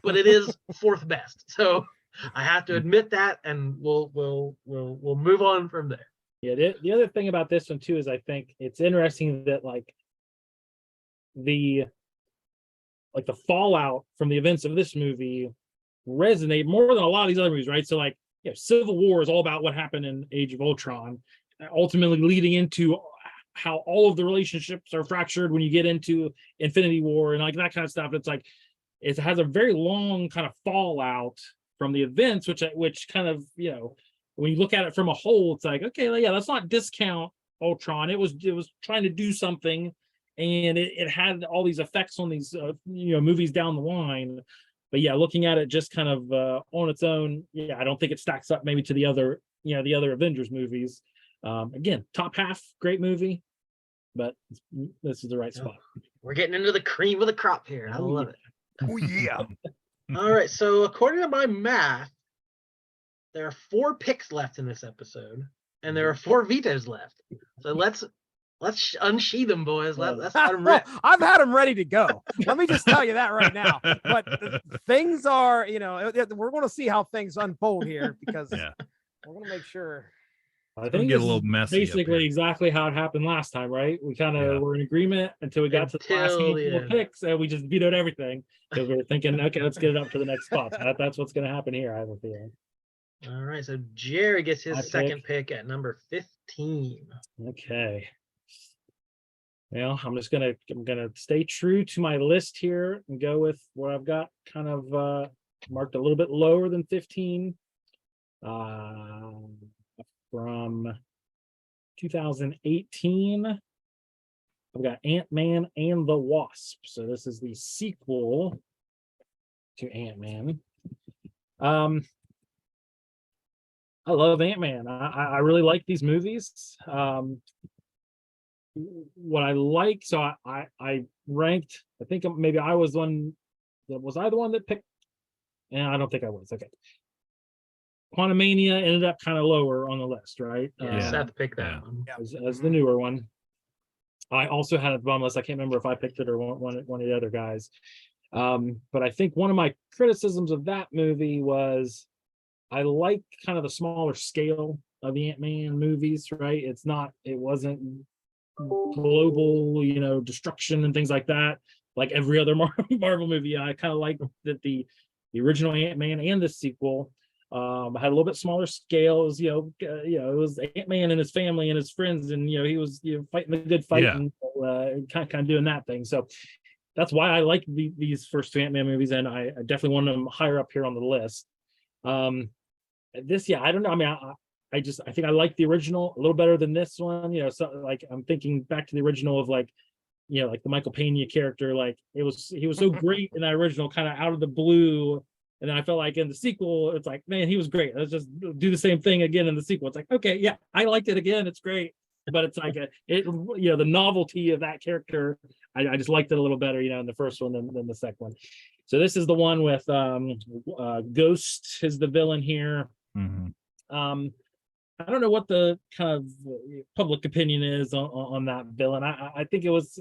But it is fourth best. So I have to admit that, and we'll move on from there. Yeah, the other thing about this one too is I think it's interesting that the fallout from the events of this movie resonate more than a lot of these other movies, right? So Civil War is all about what happened in Age of Ultron, ultimately leading into how all of the relationships are fractured when you get into Infinity War and that kind of stuff. It's it has a very long kind of fallout from the events, which kind of, when you look at it from a whole, it's okay, yeah, let's not discount Ultron. It was trying to do something, and it had all these effects on these movies down the line. But yeah, looking at it just kind of on its own, yeah, I don't think it stacks up maybe to the other Avengers movies. Again, top half, great movie, but this is the right spot. We're getting into the cream of the crop here. I love it. Oh yeah. All right, so according to my math, there are 4 picks left in this episode, and there are 4 vetoes left. So let's unsheath them, boys. Let's let them rip. I've had them ready to go. Let me just tell you that right now. But things are, we're going to see how things unfold here, because we're going to make sure. I think get a little messy. Basically, exactly how it happened last time, right? We kind of were in agreement until we got to the last handful of picks, and we just vetoed everything because we were thinking, okay, let's get it up to the next spot. So that's what's going to happen here, I have a feeling. All right, so Jerry gets his second pick at number 15. Okay. Well, I'm gonna stay true to my list here and go with what I've got kind of marked a little bit lower than 15. From 2018, I've got Ant-Man and the Wasp. So this is the sequel to Ant-Man. I love Ant-Man. I really like these movies. What I like, so I ranked, I think maybe I was the one that picked? And I don't think I was. Okay. Quantumania ended up kind of lower on the list, right? Seth picked that one as the newer one. I also had a bum list. I can't remember if I picked it or one of the other guys. But I think one of my criticisms of that movie was I like kind of the smaller scale of the Ant-Man movies, right? It wasn't global, destruction and things like that, like every other Marvel movie. I kind of like that the original Ant-Man and the sequel had a little bit smaller scale. It was, it was Ant-Man and his family and his friends, and he was fighting the good fight and kind of doing that ththing. So that's why I like these first 2 Ant-Man movies, and I definitely want them higher up here on the list. I don't know. I mean, I think I like the original a little better than this one. So I'm thinking back to the original of like the Michael Pena character. He was so great in that original, kind of out of the blue. And then I felt like in the sequel, it's like, man, he was great. Let's just do the same thing again in the sequel. It's like, okay, yeah, I liked it again. It's great. But it's like the novelty of that character, I just liked it a little better, in the first one than the second one. So this is the one with Ghost is the villain here. Mm-hmm. I don't know what the kind of public opinion is on that villain. I think it was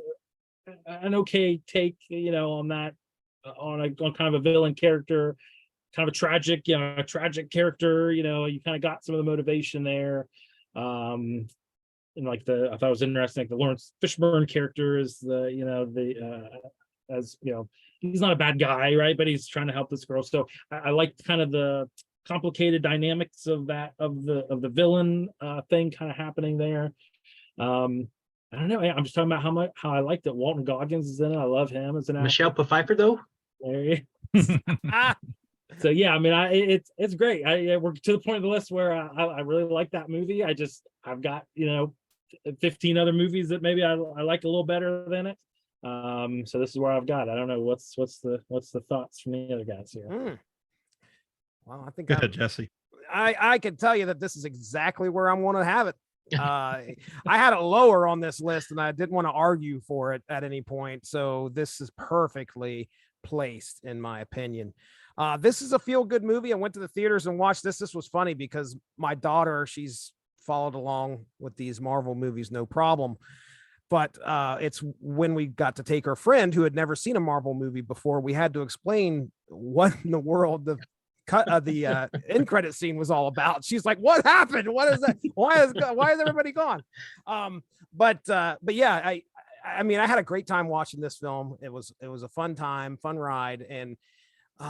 an okay take, on that, on kind of a villain character, kind of a tragic character. You kind of got some of the motivation there. And I thought it was interesting. The Lawrence Fishburne character is he's not a bad guy, right? But he's trying to help this girl. So I liked kind of the complicated dynamics of the villain thing kind of happening there. I don't know. I'm just talking about how I liked it. Walton Goggins is in it. I love him as an actor. Michelle Pfeiffer, though. There he is. So yeah, I mean, it's great. We're to the point of the list where I really like that movie. I've got 15 other movies that maybe I like a little better than it. So this is where I've got. I don't know what's the thoughts from the other guys here. Well, I think go ahead, Jesse. I can tell you that this is exactly where I want to have it. I had it lower on this list, and I didn't want to argue for it at any point. So this is perfectly placed, in my opinion. This is a feel-good movie. I went to the theaters and watched this. This was funny because my daughter, she's followed along with these Marvel movies, no problem. But it's when we got to take her friend who had never seen a Marvel movie before, we had to explain what in the world the end credit scene was all about. She's like, "What happened? What is that? Why is everybody gone?" But yeah, I mean, I had a great time watching this film. It was a fun time, fun ride, and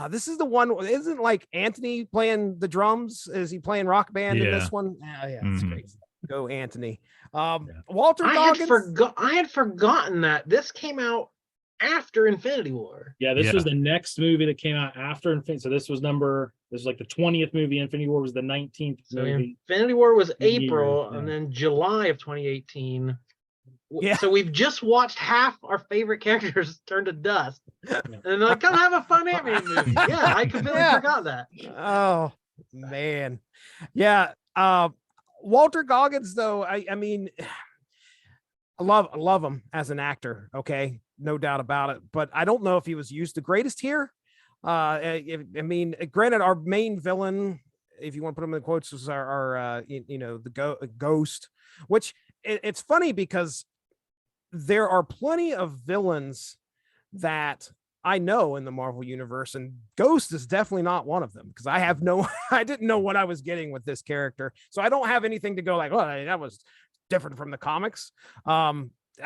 this is the one. Isn't like Anthony playing the drums? Is he playing Rock Band in this one? Yeah, it's great. Go Anthony. Walter Goggins. I had forgotten that this came out after Infinity War. Yeah, this was the next movie that came out after Infinity. So this was like the 20th movie. Infinity War was the 19th movie. Infinity War was April, and then July of 2018. Yeah. So we've just watched half our favorite characters turn to dust, and like, come have a fun Ant-Man movie. Yeah, I completely forgot that. Oh man, yeah. Walter Goggins, though, I mean, I love him as an actor. Okay, no doubt about it. But I don't know if he was used the greatest here. I mean, granted, our main villain, if you want to put him in quotes, was our the Ghost. Which it's funny because there are plenty of villains that I know in the Marvel universe, and Ghost is definitely not one of them, because I didn't know what I was getting with this character. So I don't have anything to go like, oh, that was different from the comics. I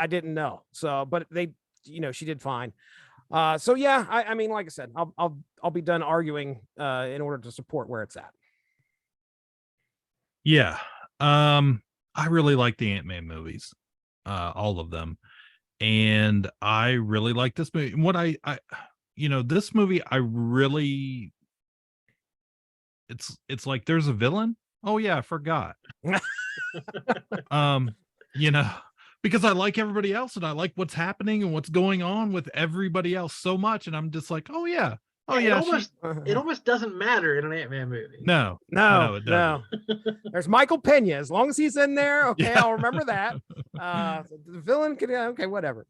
didn't know. So, but she did fine. So yeah, I mean, like I said, I'll be done arguing in order to support where it's at. Yeah. I really like the Ant-Man movies, all of them. And I really like this movie. And what I this movie, I really, it's like, there's a villain. Oh yeah, I forgot. Because I like everybody else and I like what's happening and what's going on with everybody else so much. And I'm just like, oh yeah. Oh yeah. It almost doesn't matter in an Ant-Man movie. No. There's Michael Pena. As long as he's in there, okay, yeah. I'll remember that. The villain could, okay, whatever.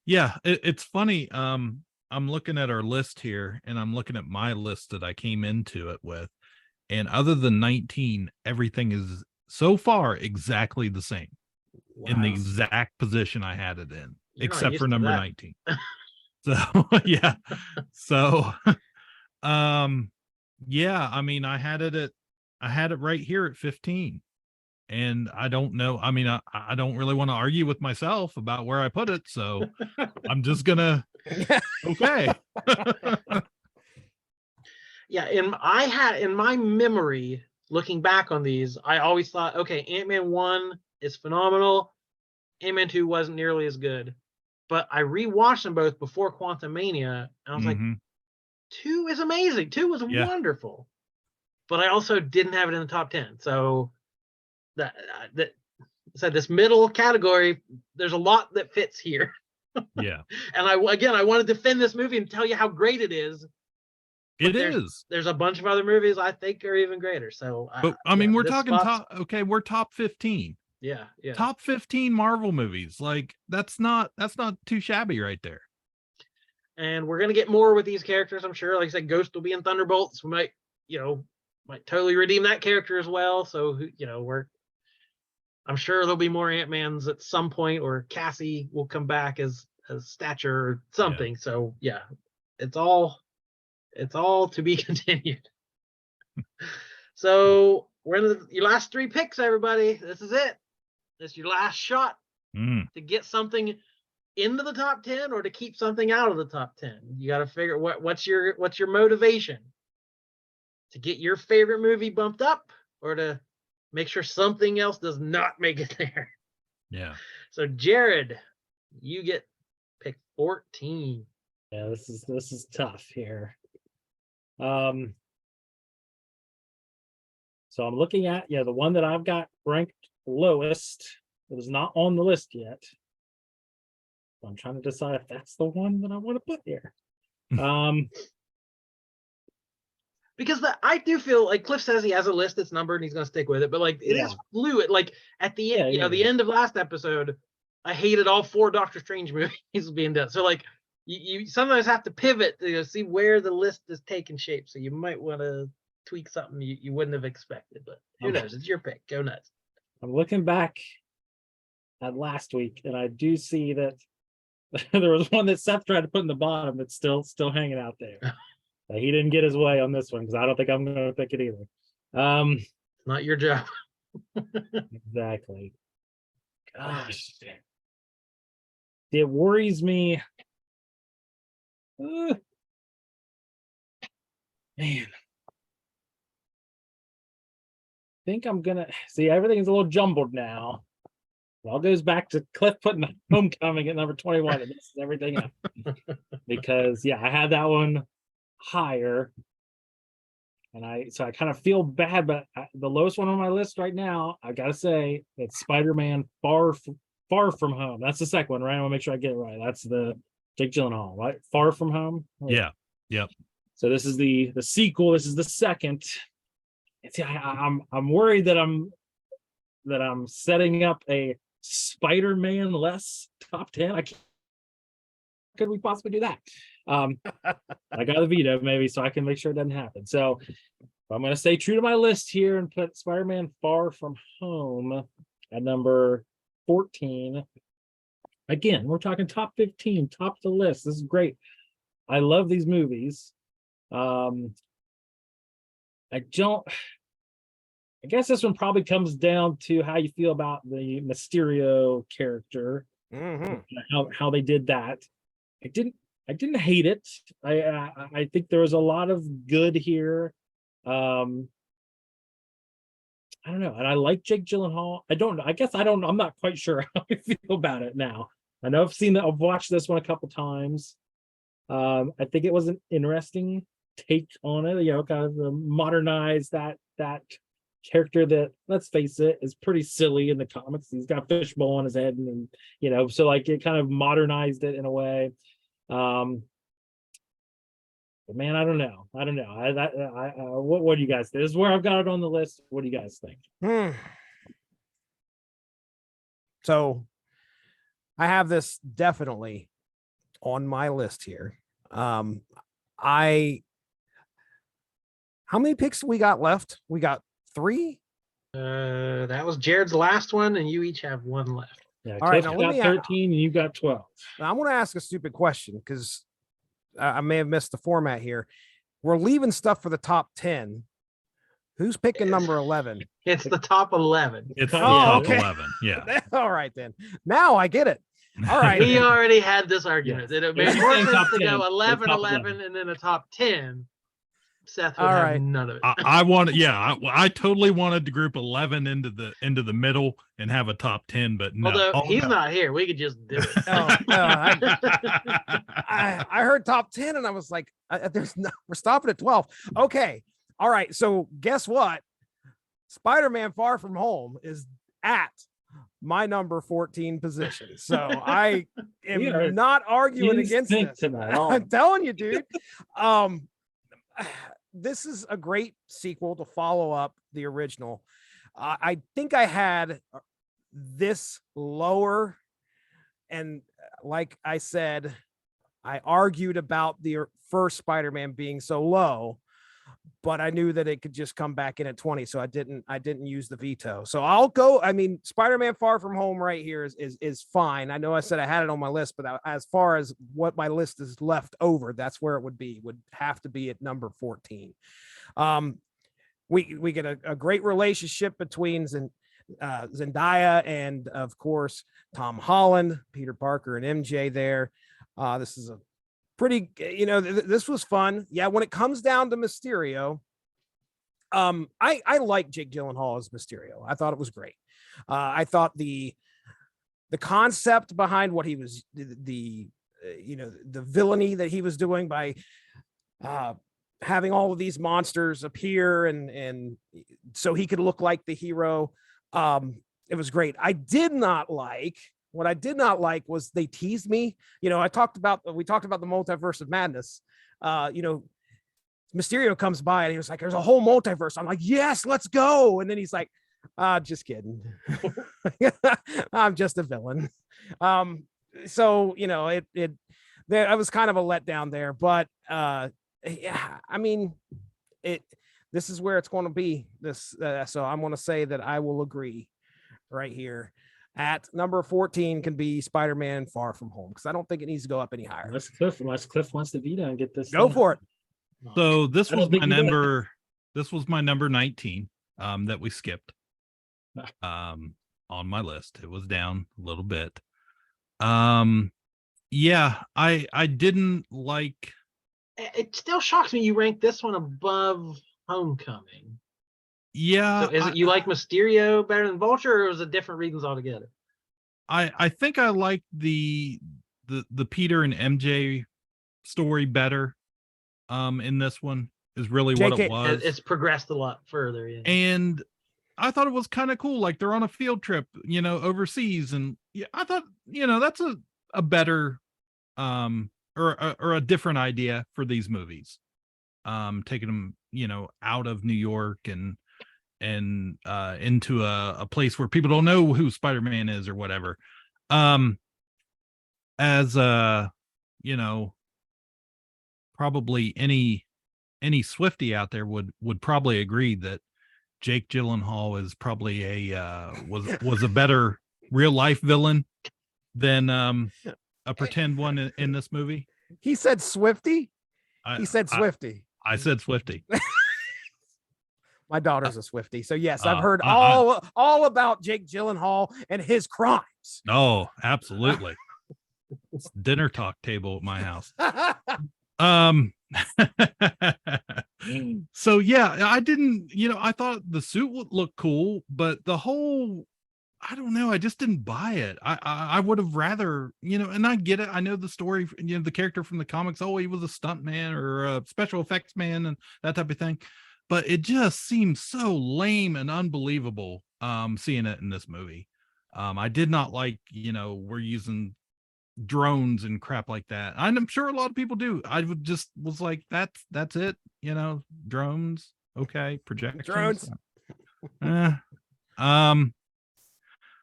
Yeah, it's funny. I'm looking at our list here, and I'm looking at my list that I came into it with. And other than 19, everything is so far exactly the same. Wow. In the exact position I had it in, except for number 19. So yeah. So yeah, I mean, I had it right here at 15. And I don't know. I mean, I don't really want to argue with myself about where I put it. So I'm just gonna okay. Yeah, in my memory, looking back on these, I always thought, okay, Ant-Man 1 is phenomenal. Ant-Man 2 wasn't nearly as good. But I rewatched them both before Quantumania, and I was like, 2 is amazing. 2 was wonderful. But I also didn't have it in the top 10. So so this middle category, there's a lot that fits here. Yeah. And I want to defend this movie and tell you how great it is. There's a bunch of other movies I think are even greater. So but I mean, we're talking we're top 15. Yeah. Top 15 Marvel movies. Like that's not too shabby right there. And we're gonna get more with these characters, I'm sure. Like I said, Ghost will be in Thunderbolts. We might totally redeem that character as well. So I'm sure there'll be more Ant-Mans at some point, or Cassie will come back as Starcher or something. Yeah. So yeah, it's all to be continued. So we're in your last 3 picks, everybody. This is it. This is your last shot to get something into the top 10 or to keep something out of the top 10. You got to figure what's your motivation to get your favorite movie bumped up, or to make sure something else does not make it there. Yeah. So Jared, you get pick 14. Yeah, this is tough here. So I'm looking at the one that I've got ranked lowest. It is not on the list yet. I'm trying to decide if that's the one that I want to put here. Because I do feel like Cliff says he has a list that's numbered and he's going to stick with it, but like it is fluid. Like at the end, the end of last episode, I hated all 4 Doctor Strange movies being done. So like you sometimes have to pivot to see where the list is taking shape. So you might want to tweak something you wouldn't have expected. But who knows? It's your pick. Go nuts. I'm looking back at last week, and I do see that there was one that Seth tried to put in the bottom that's still hanging out there. He didn't get his way on this one because I don't think I'm going to pick it either. Not your job. Exactly. Gosh, it worries me. Man, I think I'm gonna see everything's a little jumbled now. It all goes back to Cliff putting the Homecoming at number 21, and this is everything else. Because I had that one higher, and I kind of feel bad, but the lowest one on my list right now, I gotta say, it's Spider-Man Far From Home. That's the second one, right? I want to make sure I get it right. That's the Jake Gyllenhaal, right? Far From Home. Yeah. Yep. So this is the sequel. This is the second. See, I'm worried that I'm setting up a Spider-Man less top 10. Could we possibly do that? I got the veto maybe, so I can make sure it doesn't happen. So I'm going to stay true to my list here and put Spider-Man Far From Home at number 14. Again, we're talking top 15, top of the list. This is great. I love these movies. I guess this one probably comes down to how you feel about the Mysterio character, how they did that. I didn't hate it. I think there was a lot of good here. I don't know, and I like Jake Gyllenhaal. I'm not quite sure how I feel about it now. I know I've watched this one a couple times. I think it was an interesting take on it, kind of modernize that character that, let's face it, is pretty silly in the comics. He's got a fishbowl on his head, and so like it kind of modernized it in a way. But man, I don't know. What do you guys think? This is where I've got it on the list. What do you guys think? So I have this definitely on my list here. How many picks we got left? We got 3. That was Jared's last one, and you each have one left. Yeah, all right, Cliff now let got me 13 and you got 12. Now, I want to ask a stupid question because I may have missed the format here. We're leaving stuff for the top 10. Who's picking number 11? It's the top 11. It's the Oh, top okay. 11. Yeah. All right, then. Now I get it. All right. We already had this argument. Yeah. That it made Yeah. more Top sense to 10. go 11, Top 11, and then a top 10. Seth would All have right. none of it. I totally wanted to group 11 into the middle and have a top 10, but no. Although he's not here, we could just do it. I heard top 10 and I was like, we're stopping at 12. Okay. All right. So guess what? Spider-Man Far From Home is at my number 14 position. So I am not arguing against this. I'm telling you, dude. This is a great sequel to follow up the original. I think I had this lower, and like I said, I argued about the first Spider-Man being so low, but I knew that it could just come back in at 20, so I didn't use the veto. So I'll go. I mean, Spider-Man Far From Home right here is fine. I know I said I had it on my list, but as far as what my list is left over, that's where it would have to be at number 14. We get a great relationship between Zendaya and, of course, Tom Holland, Peter Parker, and MJ there. This is a pretty, this was fun. Yeah, when it comes down to Mysterio, I like Jake Gyllenhaal as Mysterio. I thought it was great. I thought the concept behind what he was, the villainy that he was doing by having all of these monsters appear and so he could look like the hero. It was great. What I did not like was they teased me. We talked about the multiverse of madness. Mysterio comes by and he was like, there's a whole multiverse. I'm like, yes, let's go. And then he's like, just kidding. I'm just a villain. So, I was kind of a letdown there, but yeah, I mean, this is where it's going to be. So I'm going to say that I will agree right here. At number 14 can be Spider-Man Far From Home, because I don't think it needs to go up any higher. Unless Cliff wants to veto and get this. Go for it. So this I don't was think my you do it. number. This was my number 19 that we skipped on my list. It was down a little bit. Yeah, I didn't like. It still shocks me you ranked this one above Homecoming. Yeah, So is it you like Mysterio better than Vulture, or was it different reasons altogether? I think I like the Peter and MJ story better. In this one is really what JK it was. It's progressed a lot further. Yeah. And I thought it was kind of cool. Like they're on a field trip, overseas, and yeah, I thought that's a better or a different idea for these movies. Taking them out of New York and into a place where people don't know who Spider-Man is or whatever. As probably any Swiftie out there would probably agree that Jake Gyllenhaal is probably was a better real life villain than a pretend one in this movie. He said Swiftie. He said Swiftie. I said Swiftie. My daughter's a Swiftie, so yes, I've heard all about Jake Gyllenhaal and his crimes. Oh, absolutely. It's dinner talk table at my house. So yeah, I didn't, I thought the suit would look cool, but the whole, I don't know, I just didn't buy it. I would have rather, and I get it. I know the story, the character from the comics. Oh, he was a stunt man or a special effects man and that type of thing. But it just seems so lame and unbelievable seeing it in this movie. I did not like, we're using drones and crap like that. I'm sure a lot of people do. I was like, that's it, drones. Okay, projections. Drones.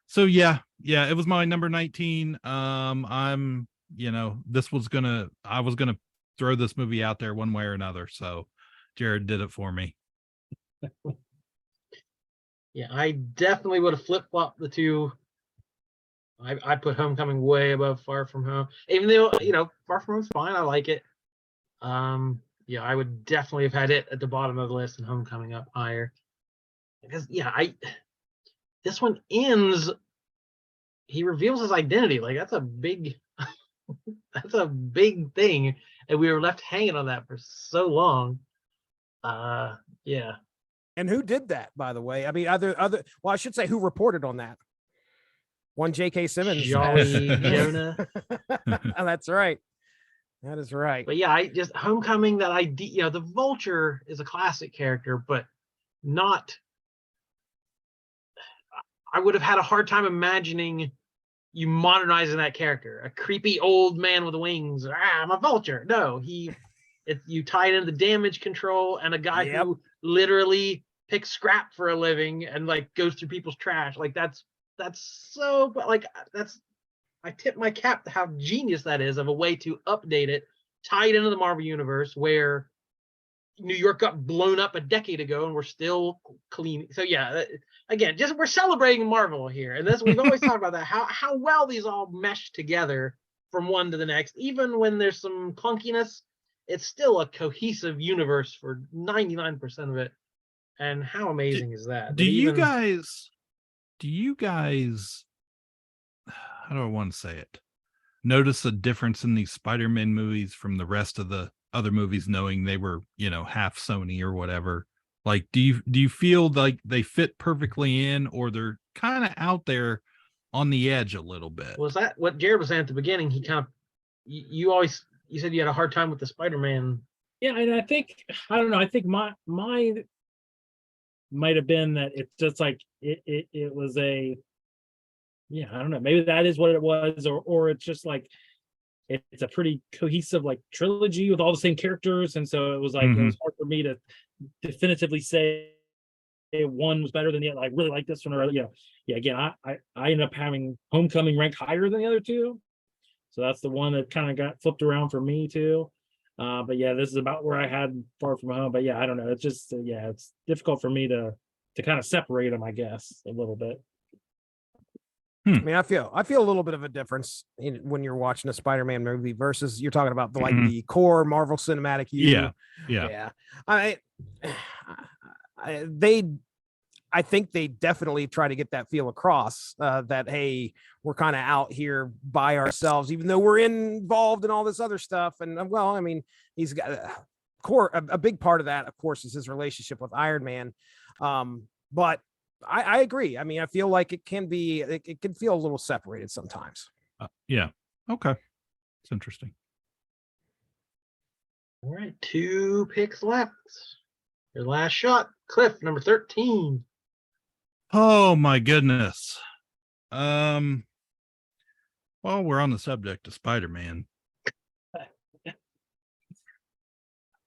So yeah, it was my number 19. I was gonna throw this movie out there one way or another. So Jared did it for me. Yeah, I definitely would have flip-flopped the two. I put Homecoming way above Far From Home, even though Far From Home's fine. I like it. Yeah, I would definitely have had it at the bottom of the list and Homecoming up higher. Because this one ends. He reveals his identity. Like that's a big thing, and we were left hanging on that for so long. Yeah. And who did that, by the way? I mean, well, I should say who reported on that. One J.K. Simmons. Jolly Jonah. That's right. That is right. But yeah, Homecoming, that idea, the Vulture is a classic character, but not. I would have had a hard time imagining you modernizing that character. A creepy old man with wings. I'm a Vulture. No, you tie it into the damage control and a guy who literally picks scrap for a living and like goes through people's trash. Like that's so, like I tip my cap to how genius that is of a way to update it, tie it into the Marvel universe where New York got blown up a decade ago and we're still clean. So yeah, again, just we're celebrating Marvel here. And we've always talked about that, how well these all mesh together from one to the next. Even when there's some clunkiness, it's still a cohesive universe for 99% of it. And how amazing is that? Do you guys, how do I want to say it? Notice a difference in these Spider-Man movies from the rest of the other movies, knowing they were, half Sony or whatever? Like, do you feel like they fit perfectly in, or they're kind of out there on the edge a little bit? Was that what Jared was saying at the beginning? He kind of, you said you had a hard time with the Spider-Man. Yeah, and I think, I don't know, I think my might have been that it's just like it was I don't know, maybe that is what it was, or it's just like it's a pretty cohesive like trilogy with all the same characters, and so it was like it was hard for me to definitively say one was better than the other. I really like this one, or again, I ended up having Homecoming ranked higher than the other two. So that's the one that kind of got flipped around for me too. But yeah, this is about where I had Far From Home. But yeah, I don't know. It's just yeah, it's difficult for me to kind of separate them, I guess, a little bit. I mean, I feel a little bit of a difference when you're watching a Spider-Man movie versus you're talking about the core Marvel Cinematic Yeah. I think they definitely try to get that feel across that, hey, we're kind of out here by ourselves, even though we're involved in all this other stuff. And well, I mean, he's got a big part of that, of course, is his relationship with Iron Man. But I agree. I mean, I feel like it can feel a little separated sometimes. Yeah. Okay. It's interesting. All right, 2 picks left. Your last shot, Cliff, number 13. Oh my goodness. While we're on the subject of Spider-Man.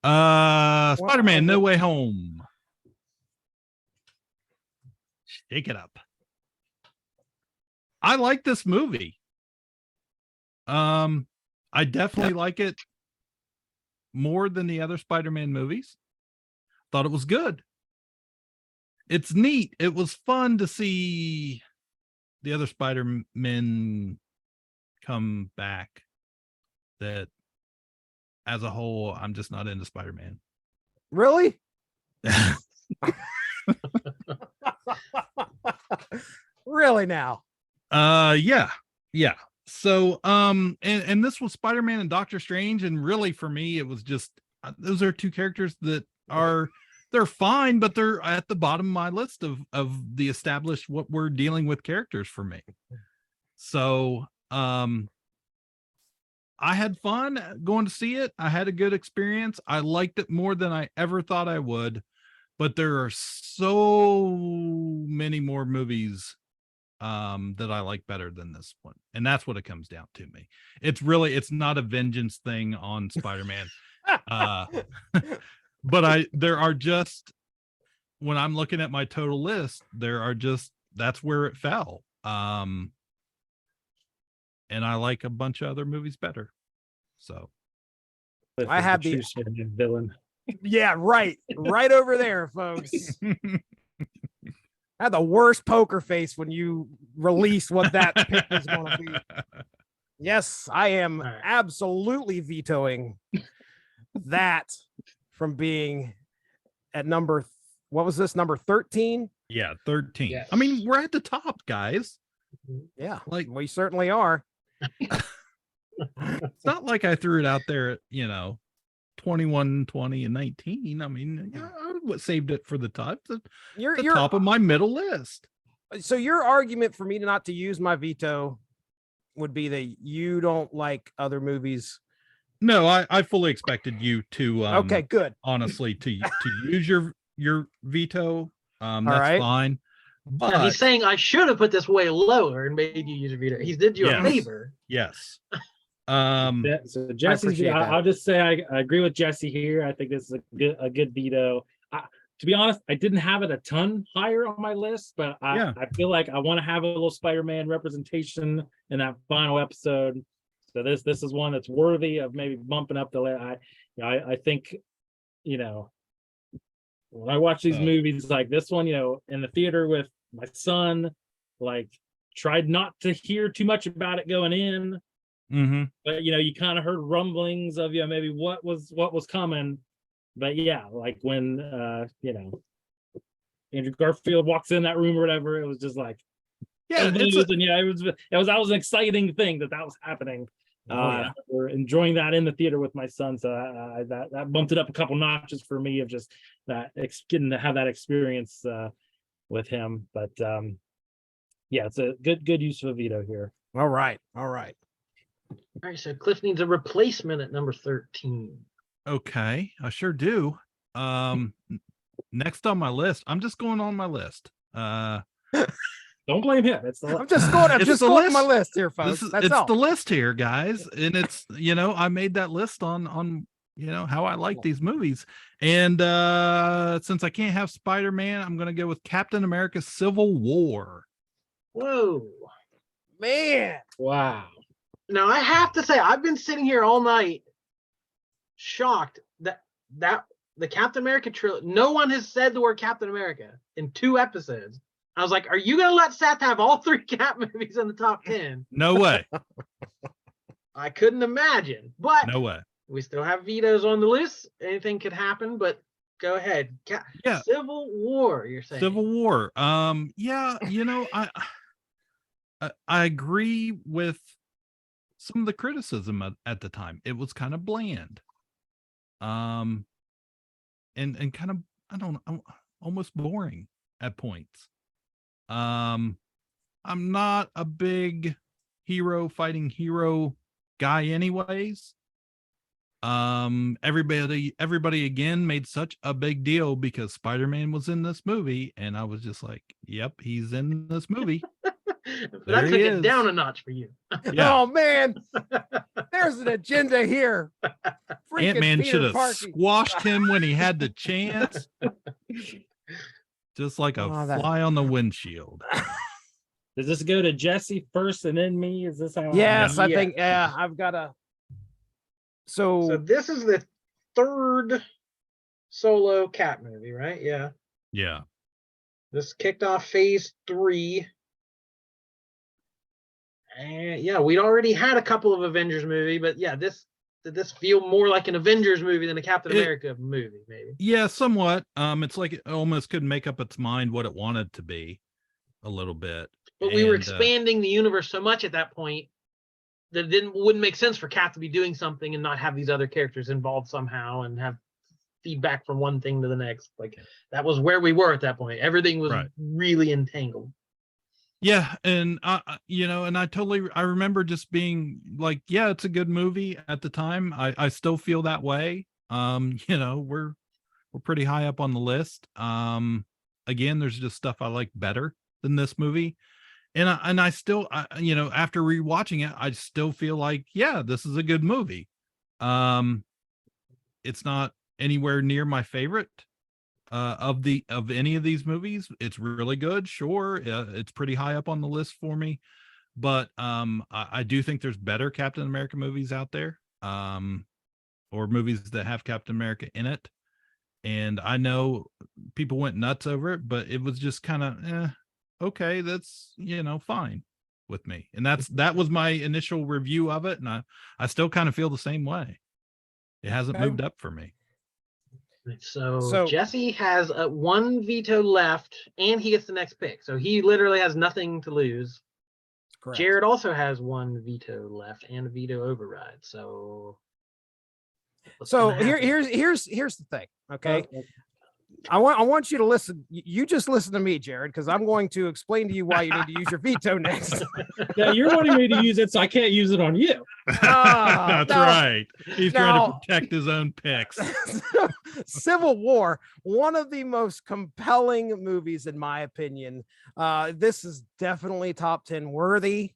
Spider-Man No Way Home. Shake it up. I like this movie. I definitely like it more than the other Spider-Man movies. Thought it was good. It's neat. It was fun to see the other Spider-Men come back. That as a whole, I'm just not into Spider-Man. Really? Really now? Yeah. So and this was Spider-Man and Doctor Strange, and really for me it was just those are 2 characters that they're fine, but they're at the bottom of my list of the established what we're dealing with characters for me. So I had fun going to see it. I had a good experience. I liked it more than I ever thought I would, but there are so many more movies that I like better than this one. And that's what it comes down to me. It's not a vengeance thing on Spider-Man. But there are just, when I'm looking at my total list, that's where it fell. And I like a bunch of other movies better. So I had the villain. Yeah, right over there, folks. I had the worst poker face when you released what that pick was going to be. Yes, I am absolutely vetoing that from being at number, what was this, number 13? Yeah, 13. Yes. I mean, we're at the top, guys. Yeah, like we certainly are. It's not like I threw it out there at 21, 20, and 19. I mean, I saved it for the top. You're top of my middle list. So your argument for me not to use my veto would be that you don't like other movies. No, I fully expected you to. Okay, good. Honestly, to use your veto. That's right. fine. But now, he's saying I should have put this way lower and made you use a veto. He did you a favor. Yes. So Jesse, I'll just say I agree with Jesse here. I think this is a good veto. To be honest, I didn't have it a ton higher on my list, but I feel like I want to have a little Spider-Man representation in that final episode. So this is one that's worthy of maybe bumping up the list. I think, when I watch these movies like this one, in the theater with my son, like tried not to hear too much about it going in. Mm-hmm. But you kind of heard rumblings of maybe what was coming. But yeah, like when Andrew Garfield walks in that room or whatever, it was just like that was an exciting thing that was happening. We're enjoying that in the theater with my son, so that bumped it up a couple notches for me of just that getting to have that experience with him. But it's a good use of a veto here. All right. All right, so Cliff needs a replacement at number 13. Okay, I sure do. Next on my list, I'm just going on my list. Don't blame him. I'm just going on my list here, folks. It's the list here, guys, and it's I made that list on how I like these movies, and since I can't have Spider-Man, I'm going to go with Captain America: Civil War. Whoa, man! Wow. Now I have to say, I've been sitting here all night, shocked that the Captain America trilogy. No one has said the word Captain America in 2 episodes. I was like, are you going to let Seth have all 3 Cap movies in the top 10? No way. I couldn't imagine, but No way. we still have vetoes on the list. Anything could happen, but go ahead. Yeah. Civil War, you're saying? Civil War. Yeah, I agree with some of the criticism at the time. It was kind of bland. And kind of, I don't know, almost boring at points. I'm not a big hero fighting hero guy anyways. Everybody again made such a big deal because Spider-Man was in this movie, and I was just like, yep, he's in this movie. That took it down a notch for you. Yeah. Oh man, there's an agenda here. Ant-Man should have squashed him when he had the chance. Just like a fly on the windshield. Does this go to Jesse first and then me? Is this how? Yes, I think. Yeah, I've got a. So this is the 3rd solo Cap movie, right? Yeah. Yeah. This kicked off phase 3. And yeah, we'd already had a couple of Avengers movie, but yeah, did this feel more like an Avengers movie than a Captain America movie, maybe? Yeah, somewhat. It's like it almost couldn't make up its mind what it wanted to be a little bit. But we were expanding the universe so much at that point that it wouldn't make sense for Cap to be doing something and not have these other characters involved somehow and have feedback from one thing to the next. Like, that was where we were at that point. Everything was really entangled. Yeah, and I remember just being like, yeah, it's a good movie at the time. I still feel that way. We're pretty high up on the list. Again, there's just stuff I like better than this movie. And I still, after rewatching it, I still feel like, yeah, this is a good movie. It's not anywhere near my favorite of any of these movies. It's really good. Sure. It's pretty high up on the list for me, but I do think there's better Captain America movies out there, or movies that have Captain America in it. And I know people went nuts over it, but it was just kind of, okay, that's, fine with me. And that was my initial review of it. And I still kind of feel the same way. It hasn't moved up for me. So Jesse has 1 veto left, and he gets the next pick. So he literally has nothing to lose. Correct. Jared also has 1 veto left and a veto override. So here's the thing. Okay. I want you to listen. You just listen to me, Jared, because I'm going to explain to you why you need to use your veto next. Yeah, you're wanting me to use it, so I can't use it on you. That's right. He's trying to protect his own picks. Civil War, one of the most compelling movies, in my opinion. This is definitely top 10 worthy.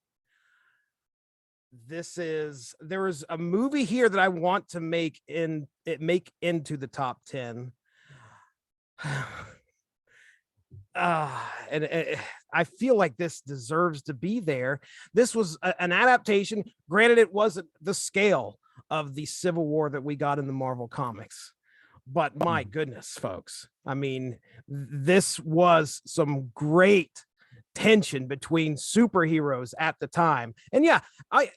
There is a movie here that I want to make into the top 10. And I feel like this deserves to be there. This was an adaptation. Granted, it wasn't the scale of the Civil War that we got in the Marvel comics, but my goodness, folks, I mean, this was some great tension between superheroes at the time. And yeah, I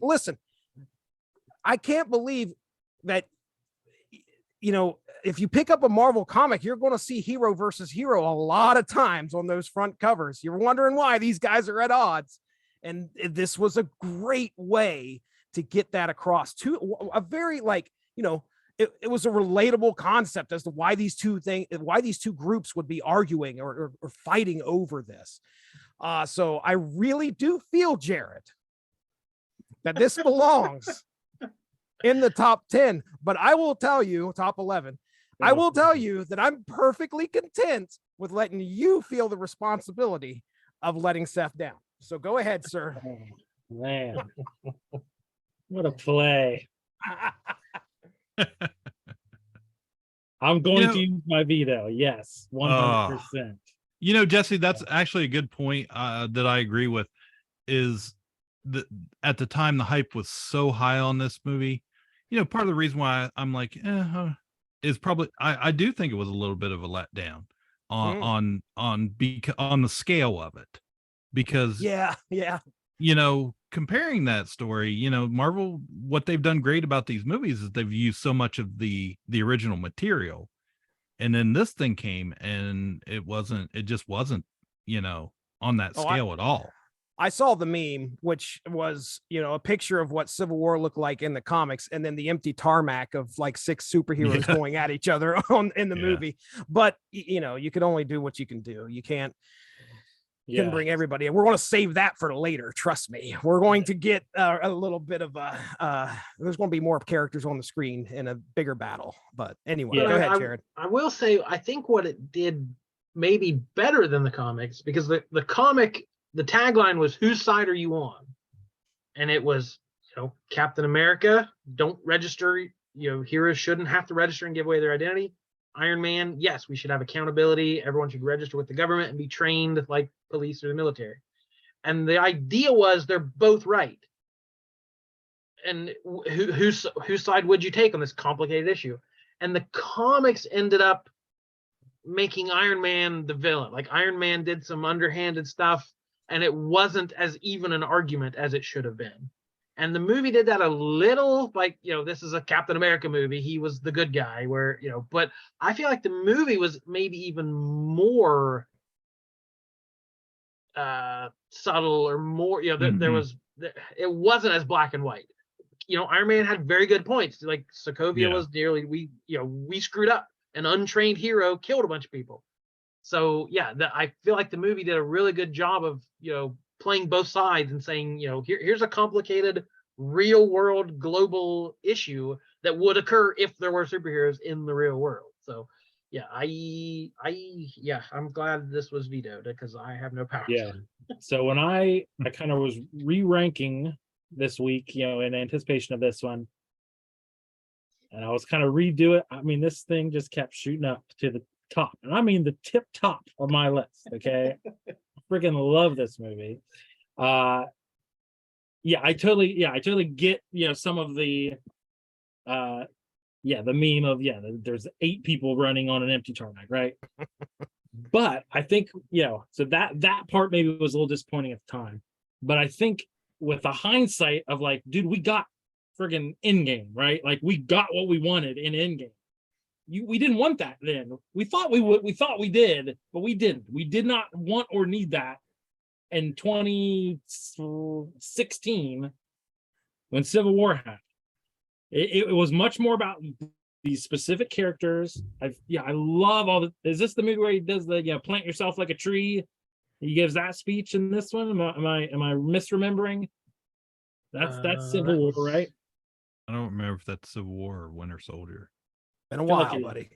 can't believe that, if you pick up a Marvel comic, you're going to see hero versus hero a lot of times on those front covers. You're wondering why these guys are at odds. And this was a great way to get that across to a very, it was a relatable concept as to why these two groups would be arguing or fighting over this. So I really do feel, Jared, that this belongs in the top 10, but I will tell you, top 11, I will tell you that I'm perfectly content with letting you feel the responsibility of letting Seth down. So go ahead, sir. Oh, man, what a play. I'm going to use my veto. Yes, 100%. Jesse, that's actually a good point that I agree with, is at the time the hype was so high on this movie. Part of the reason why I'm like, is probably I do think it was a little bit of a letdown on the scale of it, because yeah, comparing that story, Marvel, what they've done great about these movies is they've used so much of the original material, and then this thing came and it just wasn't on that scale at all. I saw the meme, which was, a picture of what Civil War looked like in the comics, and then the empty tarmac of like 6 superheroes going at each other in the movie. But you can only do what you can do. You can't bring everybody in. We're going to save that for later. Trust me. We're going to get a little bit of there's going to be more characters on the screen in a bigger battle. But anyway, go ahead, Jared. I will say, I think what it did maybe better than the comics, because the comic, the tagline was, "Whose side are you on?" And it was, Captain America, don't register, heroes shouldn't have to register and give away their identity. Iron Man, yes, we should have accountability. Everyone should register with the government and be trained like police or the military. And the idea was they're both right. And whose side would you take on this complicated issue? And the comics ended up making Iron Man the villain. Like, Iron Man did some underhanded stuff, and it wasn't as even an argument as it should have been. And the movie did that a little, like, this is a Captain America movie. He was the good guy, where, but I feel like the movie was maybe even more subtle, or more, there was, it wasn't as black and white. Iron Man had very good points. Like, Sokovia was nearly, we screwed up. An untrained hero killed a bunch of people. So I feel like the movie did a really good job of, playing both sides and saying, here's a complicated real world global issue that would occur if there were superheroes in the real world. So I'm glad this was vetoed, because I have no power. So when I kind of was re-ranking this week, in anticipation of this one, and I was kind of redo it. I mean, this thing just kept shooting up to the top, and I mean the tip top of my list. Okay. Freaking love this movie. I totally get, some of the the meme of there's 8 people running on an empty tarmac, right? But I think, so that part maybe was a little disappointing at the time. But I think with the hindsight of, like, dude, we got friggin' Endgame, right? Like, we got what we wanted in Endgame. We didn't want that then. We thought we would. We thought we did, but we didn't. We did not want or need that in 2016 when Civil War happened. It was much more about these specific characters. I love all the. Is this the movie where he does the plant yourself like a tree? He gives that speech in this one. Am I misremembering? That's Civil War, right? I don't remember if that's Civil War or Winter Soldier. Been a while, buddy.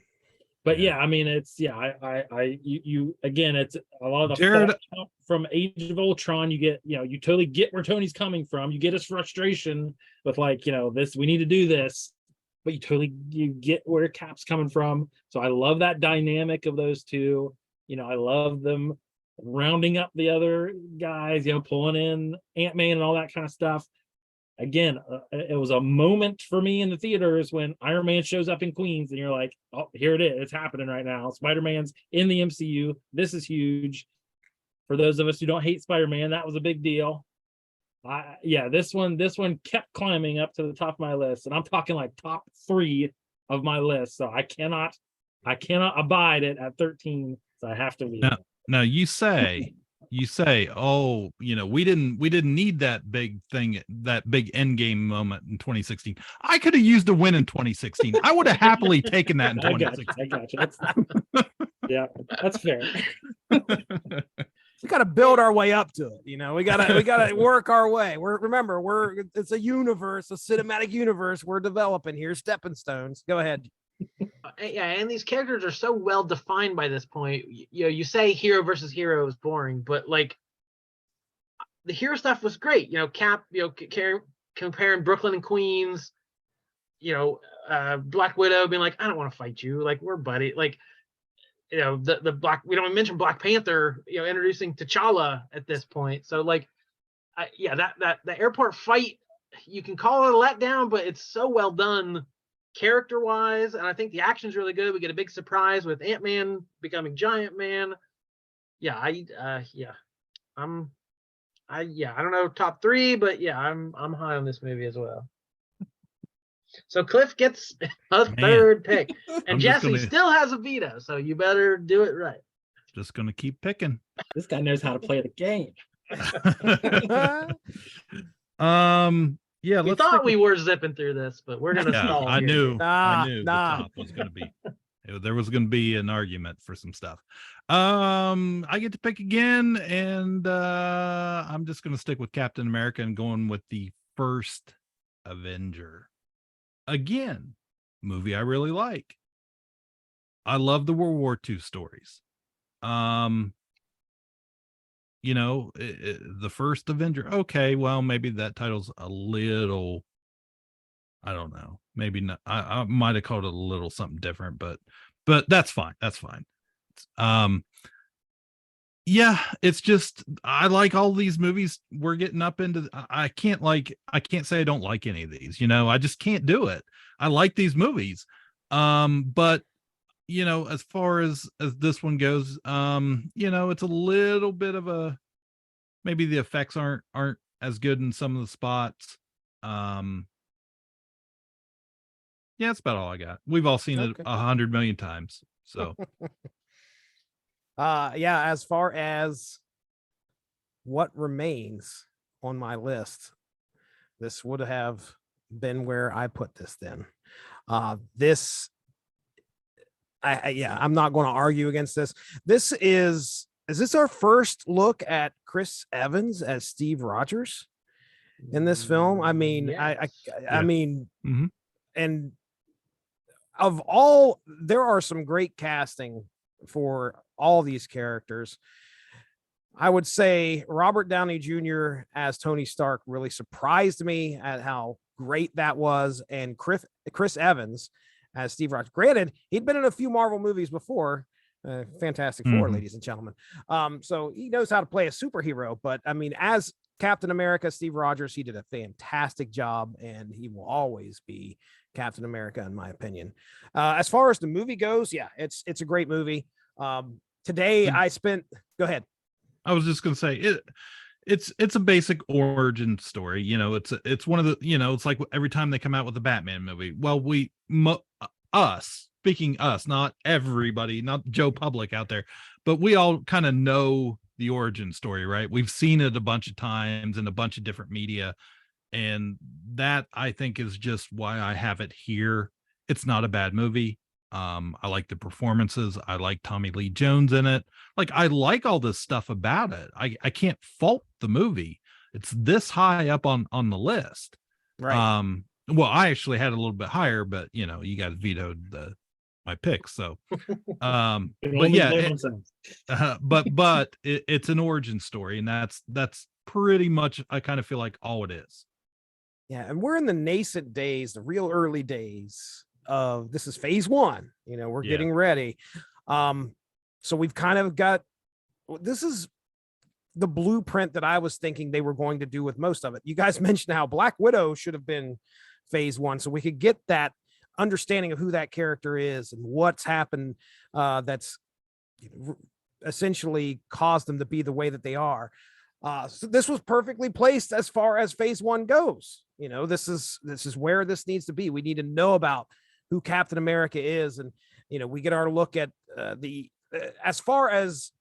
But I mean, it's you again, it's a lot of the Jared, from Age of Ultron. You get, you totally get where Tony's coming from. You get his frustration with, like, this, we need to do this, but you get where Cap's coming from. So I love that dynamic of those two. I love them rounding up the other guys, pulling in Ant-Man and all that kind of stuff. Again, it was a moment for me in the theaters when Iron Man shows up in Queens, and you're like, oh, here it is. It's happening right now. Spider-Man's in the MCU. This is huge. For those of us who don't hate Spider-Man, that was a big deal. This one kept climbing up to the top of my list, and I'm talking like top 3 of my list. So I cannot abide it at 13. So I have to leave. Now you say, oh, we didn't need that big thing, that big end game moment in 2016. I could have used a win in 2016. I would have happily taken that in 2016. I got you. That's fair. We got to build our way up to it. We gotta work our way. It's a universe, a cinematic universe we're developing here. Stepping stones. Go ahead. And these characters are so well defined by this point. You say hero versus hero is boring, but, like, the hero stuff was great. Cap, comparing Brooklyn and Queens. Black Widow being like, I don't want to fight you. Like, we're buddy. Like, the Black. We don't mention Black Panther. Introducing T'Challa at this point. So, like, yeah, that the airport fight, you can call it a letdown, but it's so well done character wise, and I think the action's really good. We get a big surprise with Ant-Man becoming Giant Man. Yeah, I don't know top 3, but yeah, I'm high on this movie as well. So Cliff gets a third pick, and Jesse still has a veto, so you better do it right. Just gonna keep picking. This guy knows how to play the game. Yeah, we thought we were zipping through this, but we're gonna stall. I knew the Nah. top was gonna be there was gonna be an argument for some stuff. I get to pick again, and I'm just gonna stick with Captain America and going with the first Avenger. Again, movie I really like. I love the World War II stories. You know, the first Avenger. Okay, well, maybe that title's a little, I don't know, maybe not. I might have called it a little something different, but that's fine. That's fine. Yeah, it's just, I like all these movies we're getting up into. I can't say I don't like any of these, you know, I just can't do it. I like these movies. But you know, as far as this one goes, you know, it's a little bit of maybe the effects aren't as good in some of the spots. Yeah, that's about all I got. We've all seen it 100 million times. So yeah, as far as what remains on my list, this would have been where I put this then. I'm not going to argue against this. Is this our first look at Chris Evans as Steve Rogers in this film? I mean, yes. I mean, and of all, there are some great casting for all these characters. I would say Robert Downey Jr. as Tony Stark really surprised me at how great that was, and Chris Evans as Steve Rogers. Granted, he'd been in a few Marvel movies before, Fantastic Four, ladies and gentlemen. So he knows how to play a superhero. But I mean, as Captain America, Steve Rogers, he did a fantastic job, and he will always be Captain America, in my opinion. As far as the movie goes, yeah, it's a great movie. Today I spent. Go ahead. I was just gonna say it's a basic origin story. You know, it's one of the, you know, it's like every time they come out with a Batman movie. Well, us, not everybody, not Joe Public out there, but we all kind of know the origin story, right? We've seen it a bunch of times in a bunch of different media, and that, I think, is just why I have it here. It's not a bad movie. I like the performances. I like Tommy Lee Jones in it. Like, I like all this stuff about it. I can't fault the movie. It's this high up on the list. Right. Well, I actually had a little bit higher, but you know, you guys vetoed my picks. So, but yeah, but it's an origin story, and that's pretty much, I kind of feel like, all it is. Yeah, and we're in the nascent days, the real early days of this is phase 1. You know, we're getting ready. So we've kind of got, this is the blueprint that I was thinking they were going to do with most of it. You guys mentioned how Black Widow should have been phase 1, so we could get that understanding of who that character is and what's happened that's essentially caused them to be the way that they are. So this was perfectly placed as far as phase 1 goes. You know, this is where this needs to be. We need to know about who Captain America is, and you know, we get our look at as far as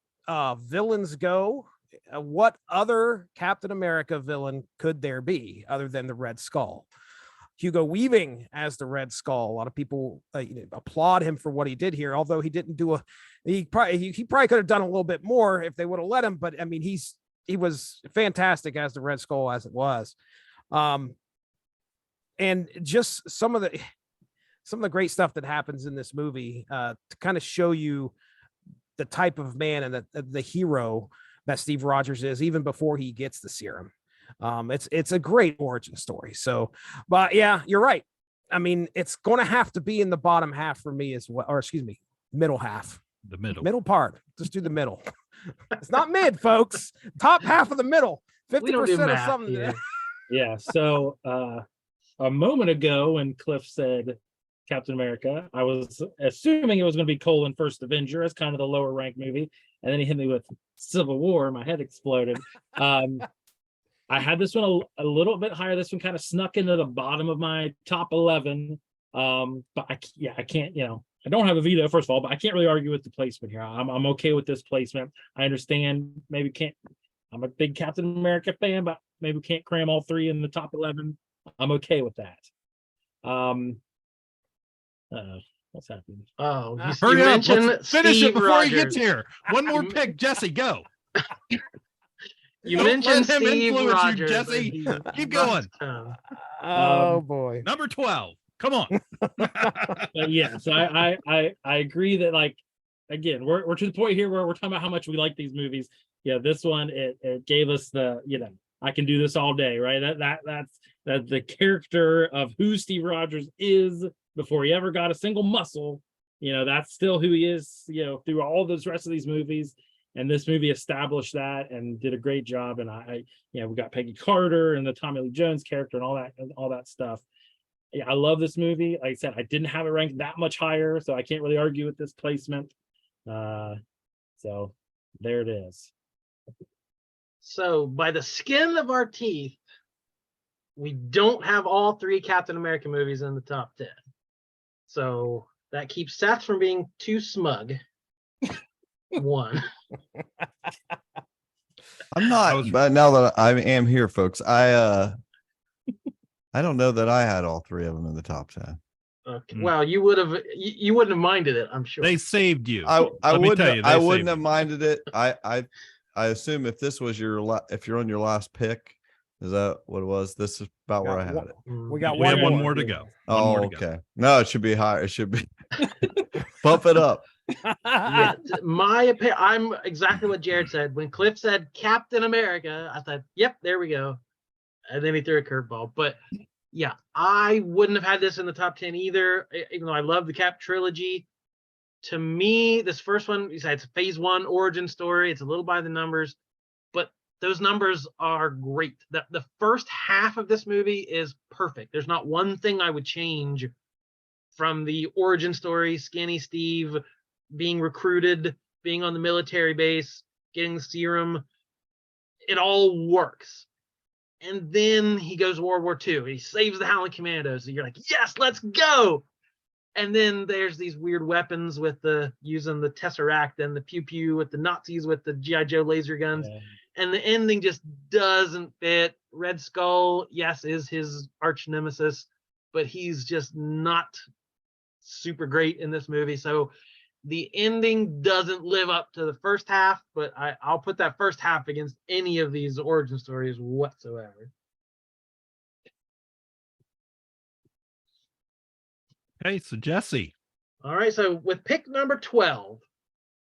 villains go. What other Captain America villain could there be other than the Red Skull? Hugo Weaving as the Red Skull. A lot of people applaud him for what he did here, although he didn't do he probably could have done a little bit more if they would have let him. But I mean, he was fantastic as the Red Skull as it was. And just some of the great stuff that happens in this movie to kind of show you the type of man and the hero that Steve Rogers is, even before he gets the serum. It's a great origin story. So, but yeah, you're right. I mean, it's going to have to be in the bottom half for me as well, or excuse me, middle half. The middle part. Just do the middle. It's not mid, folks. Top half of the middle. We don't do 50% of math something. here. Yeah. So a moment ago when Cliff said Captain America, I was assuming it was going to be First Avenger as kind of the lower ranked movie. And then he hit me with Civil War. My head exploded. I had this one a little bit higher. This one kind of snuck into the bottom of my top 11. But I can't, I don't have a veto, first of all, but I can't really argue with the placement here. I'm okay with this placement. I understand I'm a big Captain America fan, but maybe we can't cram all three in the top 11. I'm okay with that. What's happening? Oh, Hurry you up. mentioned Let's finish Steve it before Rogers. he gets here. One more pick. Jesse, go. You Don't mentioned let him Steve influence you, Rogers. Jesse. Keep going. Oh boy. Number 12. Come on. But yeah, so I agree that, like, again, we're to the point here where we're talking about how much we like these movies. Yeah, this one it gave us the, I can do this all day, right? That's the character of who Steve Rogers is before he ever got a single muscle. That's still who he is, through all those rest of these movies. And this movie established that and did a great job. And we got Peggy Carter and the Tommy Lee Jones character and all that stuff. Yeah, I love this movie. Like I said, I didn't have it ranked that much higher, so I can't really argue with this placement. So there it is. So by the skin of our teeth, we don't have all three Captain America movies in the top 10. So that keeps Seth from being too smug. One. I'm not, but now that I am here, folks, I don't know that I had all three of them in the top 10. Okay. Well, you wouldn't have minded it, I'm sure. They saved you. I wouldn't saved have you. minded it. I assume if this was if you're on your last pick, is that what it was? This is about where I had it. We got We have one more. more to go. Oh, okay. No, it should be higher. It should be bump it up. Yeah, my opinion, I'm exactly what Jared said. When Cliff said Captain America, I thought, yep, there we go. And then he threw a curveball. But yeah, I wouldn't have had this in the top 10 either, even though I love the Cap trilogy. To me, this first one, it's a phase 1 origin story. It's a little by the numbers, but those numbers are great. The first half of this movie is perfect. There's not one thing I would change from the origin story. Skinny Steve being recruited, being on the military base, getting the serum. It all works. And then he goes to World War II. He saves the Howling Commandos. So you're like, yes, let's go. And then there's these weird weapons with using the Tesseract and the pew pew with the Nazis with the G.I. Joe laser guns. Yeah. And the ending just doesn't fit. Red Skull, yes, is his arch nemesis, but he's just not super great in this movie. So the ending doesn't live up to the first half, but I'll put that first half against any of these origin stories whatsoever. Okay, so Jesse. All right, so with pick number 12,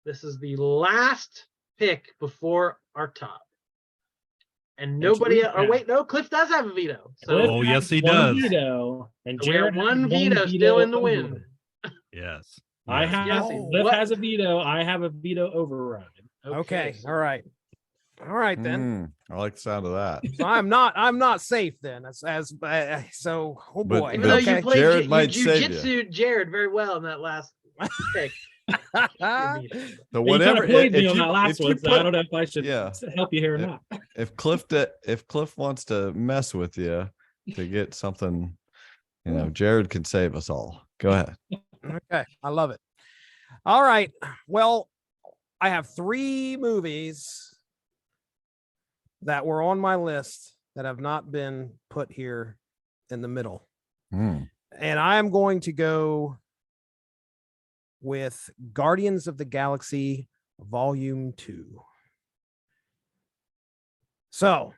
this is the last pick before our top. And nobody, wait, no, Cliff does have a veto. So yes, he does. Veto, and so Jared one veto still in the wind. Yes. I have, Cliff has a veto. I have a veto override. Okay. All right then. I like the sound of that. So I'm not safe then. So oh boy. Even though you played Jared might save you. Jared very well in that last pick. So whatever. Played me on that last one, so I don't know if I should help you here or not. If Cliff wants to mess with you to get something, Jared can save us all. Go ahead. Okay, I love it. All right. Well, I have 3 movies that were on my list that have not been put here in the middle. And I am going to go with Guardians of the Galaxy Volume 2. So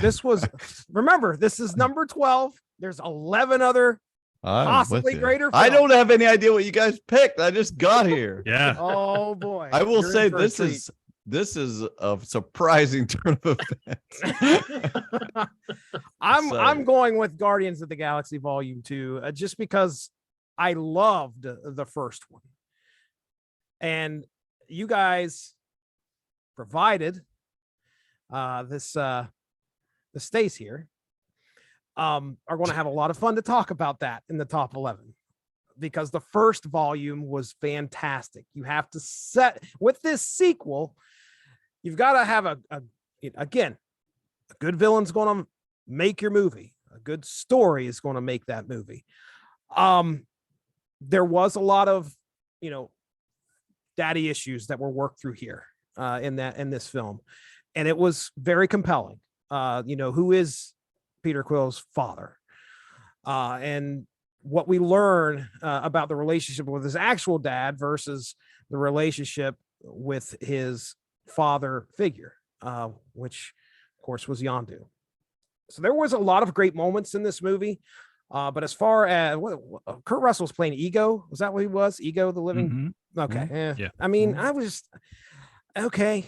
this is number 12. There's 11 other possibly greater films. I don't have any idea what you guys picked. I just got here. Yeah. Oh boy. I will say this is a surprising turn of events. I'm going with Guardians of the Galaxy Volume 2 just because I loved the first one. And you guys provided this stays here, are going to have a lot of fun to talk about that in the top 11, because the first volume was fantastic. You have to set with this sequel. You've got to have a good villain's going to make your movie. A good story is going to make that movie. There was a lot of, daddy issues that were worked through here in this film, and it was very compelling. Who is Peter Quill's father, and what we learn about the relationship with his actual dad versus the relationship with his father figure, which of course was Yondu. So there was a lot of great moments in this movie. But as far as Kurt Russell's playing Ego, was that what he was? Ego, the living. Mm-hmm. Okay. Yeah. I mean, I was okay.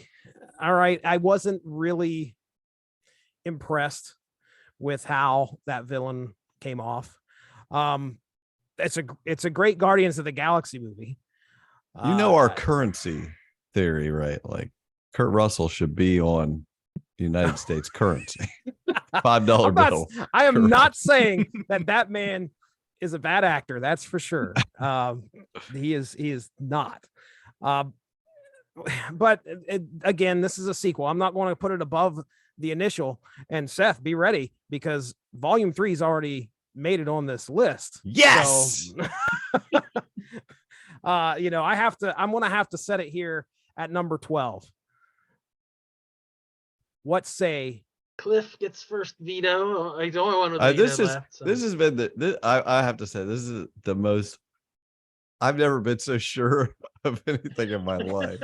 All right. I wasn't really impressed with how that villain came off. It's a great Guardians of the Galaxy movie. Our currency theory, right? Like Kurt Russell should be on United States currency. $5 bill. I am not saying that man is a bad actor. That's for sure. He is not. But again, this is a sequel. I'm not going to put it above the initial. And Seth, be ready, because Volume 3's already made it on this list. Yes. So, I'm going to have to set it here at number 12. What say? Cliff gets first veto. I don't want to. This has been I have to say, this is the most. I've never been so sure of anything in my life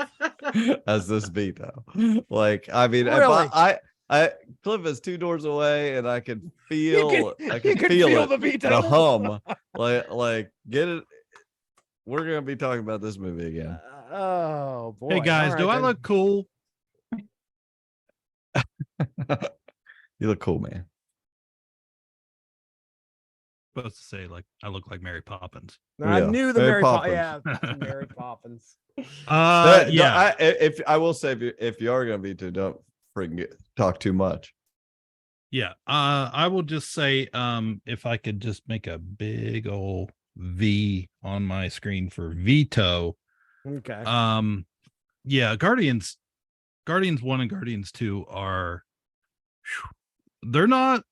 as this veto. Like, I mean, really? if I Cliff is 2 doors away, and I can feel, feel it, the veto. the hum, like get it. We're gonna be talking about this movie again. Oh boy! Hey guys, do I look cool? You look cool, man. Supposed to say like I look like Mary Poppins. I knew the Mary Poppins. Poppins. Mary Poppins. If I will say, if you are gonna be too, don't freaking talk too much. Yeah. I will just say, if I could just make a big old V on my screen for veto. Okay. Yeah, Guardians 1 and Guardians 2 are, there's not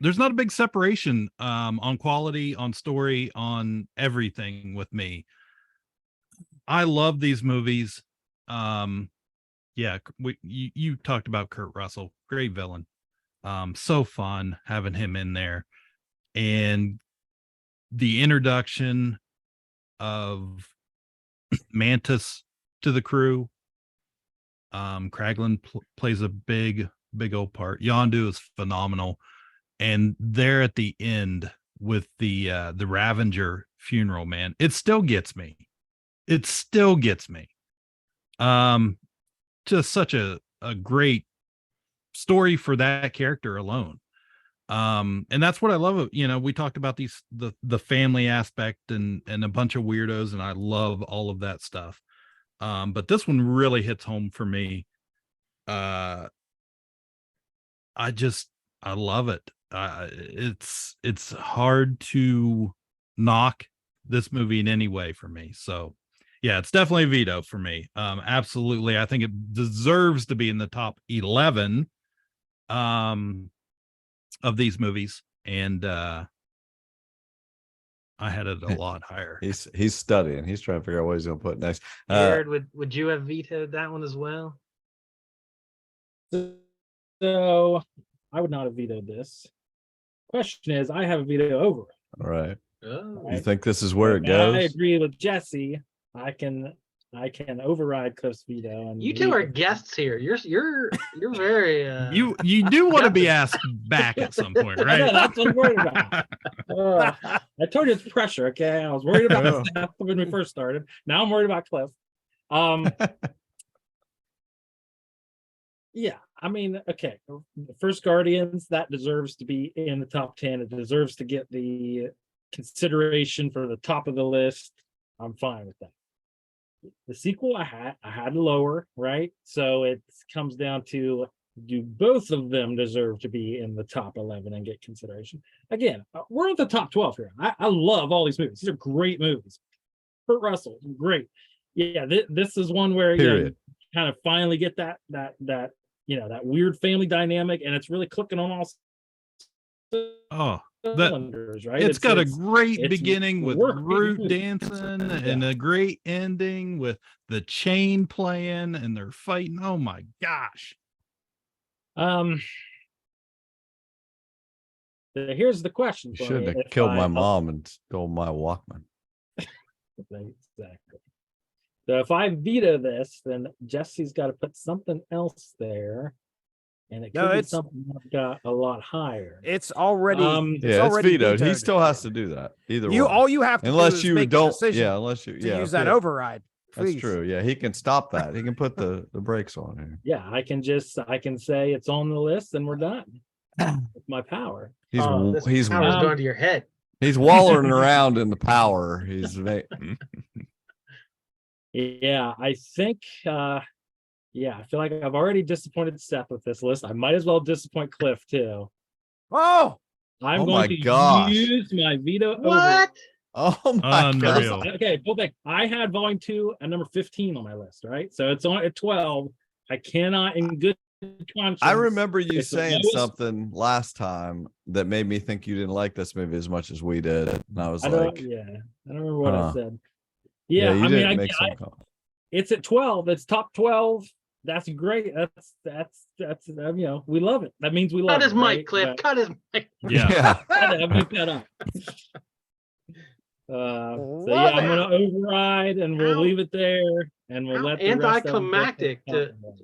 a big separation on quality, on story, on everything with me. I love these movies. Yeah, you talked about Kurt Russell, great villain. So fun having him in there, and the introduction of Mantis to the crew. Kraglin plays a big old part. Yondu is phenomenal, and there at the end with the Ravenger funeral, man, it still gets me. Just such a great story for that character alone. And that's what I love. We talked about the family aspect and a bunch of weirdos, and I love all of that stuff. But this one really hits home for me. I love it. It's hard to knock this movie in any way for me. So yeah, it's definitely a veto for me. Absolutely. I think it deserves to be in the top 11 of these movies. And I had it a lot higher. He's studying. He's trying to figure out what he's going to put next. Jared, would you have vetoed that one as well? So I would not have vetoed this. Question is, I have a veto over it. All right. Oh. You think this is where it goes? I agree with Jesse. I can override Cliff's veto. And You two are guests here. You're very. You do want to be asked back at some point, right? Yeah, that's what I'm worried about. I told you it's pressure. Okay, I was worried about Steph when we first started. Now I'm worried about Cliff. Yeah, I mean, okay. The first Guardians, that deserves to be in the top 10. It deserves to get the consideration for the top of the list. I'm fine with that. the sequel I had to lower, right? So it comes down to, do both of them deserve to be in the top 11 and get consideration? Again, we're at the top 12 here. I love all these movies. These are great movies. Kurt Russell, great. Yeah, this is one where you kind of finally get that that weird family dynamic, and it's really clicking on all cylinders, right? It's got a great beginning with Groot dancing and a great ending with the chain playing and they're fighting. Oh my gosh. Here's the question. You should have killed my mom and stole my Walkman. Exactly. So if I veto this, then Jesse's got to put something else there, and it could be something that got a lot higher. It's already it's vetoed. He still has to do that. Either way. All you have to do is make a decision. Unless you use that override. Please. That's true. Yeah, he can stop that. He can put the brakes on here. Yeah, I can say it's on the list and we're done. With my power. He's power's going to your head. He's wallering around in the power. Yeah, I think I feel like I've already disappointed Seth with this list. I might as well disappoint Cliff too. Oh, I'm going to use my veto. What? Oh my God. Okay, well, I had volume 2 and number 15 on my list, right? So it's on at 12. I cannot in good conscience. I remember you saying something last time that made me think you didn't like this movie as much as we did. And I was like, I don't remember what I said. Yeah, I mean, it's at 12. It's top 12. That's great. That's we love it. That means we love it. Cut his mic, Cliff. Cut his mic. Yeah. I'll make that up. I'm gonna override and we'll leave it there and we'll let the anticlimactic.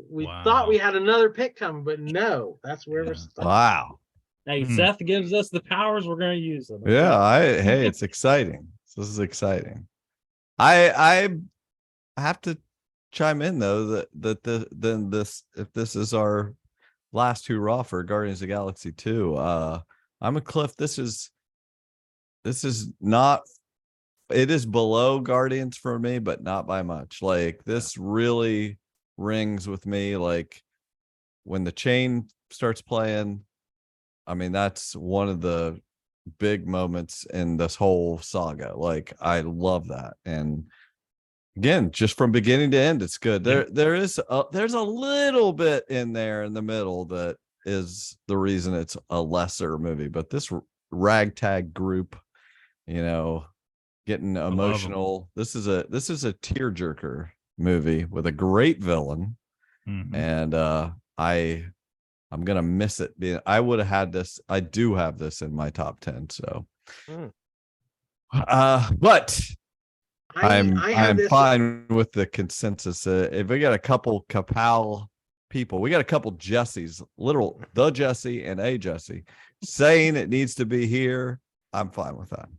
We thought we had another pick coming, but no, that's where we're stuck. Wow. Hey, Seth gives us the powers, we're gonna use them. Okay? Yeah, hey, it's exciting. This is exciting. I have to chime in though that if this is our last hurrah for Guardians of the Galaxy 2, I'm a Cliff. This is not. It is below Guardians for me, but not by much. Like this really rings with me. Like when the chain starts playing, I mean, that's one of the big moments in this whole saga. Like I love that. And again, just from beginning to end, it's good. There's a little bit in there in the middle that is the reason it's a lesser movie, but this ragtag group, getting emotional. This is a tearjerker movie with a great villain. Mm-hmm. And I'm gonna miss it. I would have had this. I do have this in my top 10. So, but I'm fine with the consensus. If we got a couple Ka-Pow people, we got a couple Jessies, literal the Jesse and a Jesse, saying it needs to be here. I'm fine with that.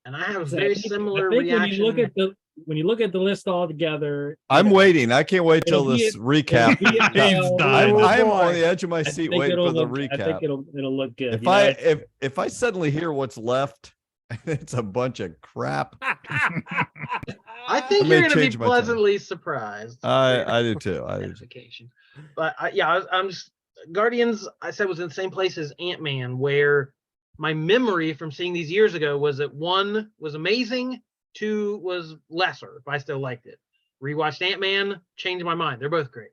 And I have a very similar reaction. When you look at the list all together, I'm waiting. I can't wait till this recap. I'm on the edge of my seat waiting for the recap. I think it'll look good. If I suddenly hear what's left, it's a bunch of crap. I think you're going to be pleasantly surprised. I do too. But I'm just Guardians. I said was in the same place as Ant-Man, where my memory from seeing these years ago was that 1 was amazing, 2 was lesser, but I still liked it. Rewatched Ant-Man, changed my mind. They're both great.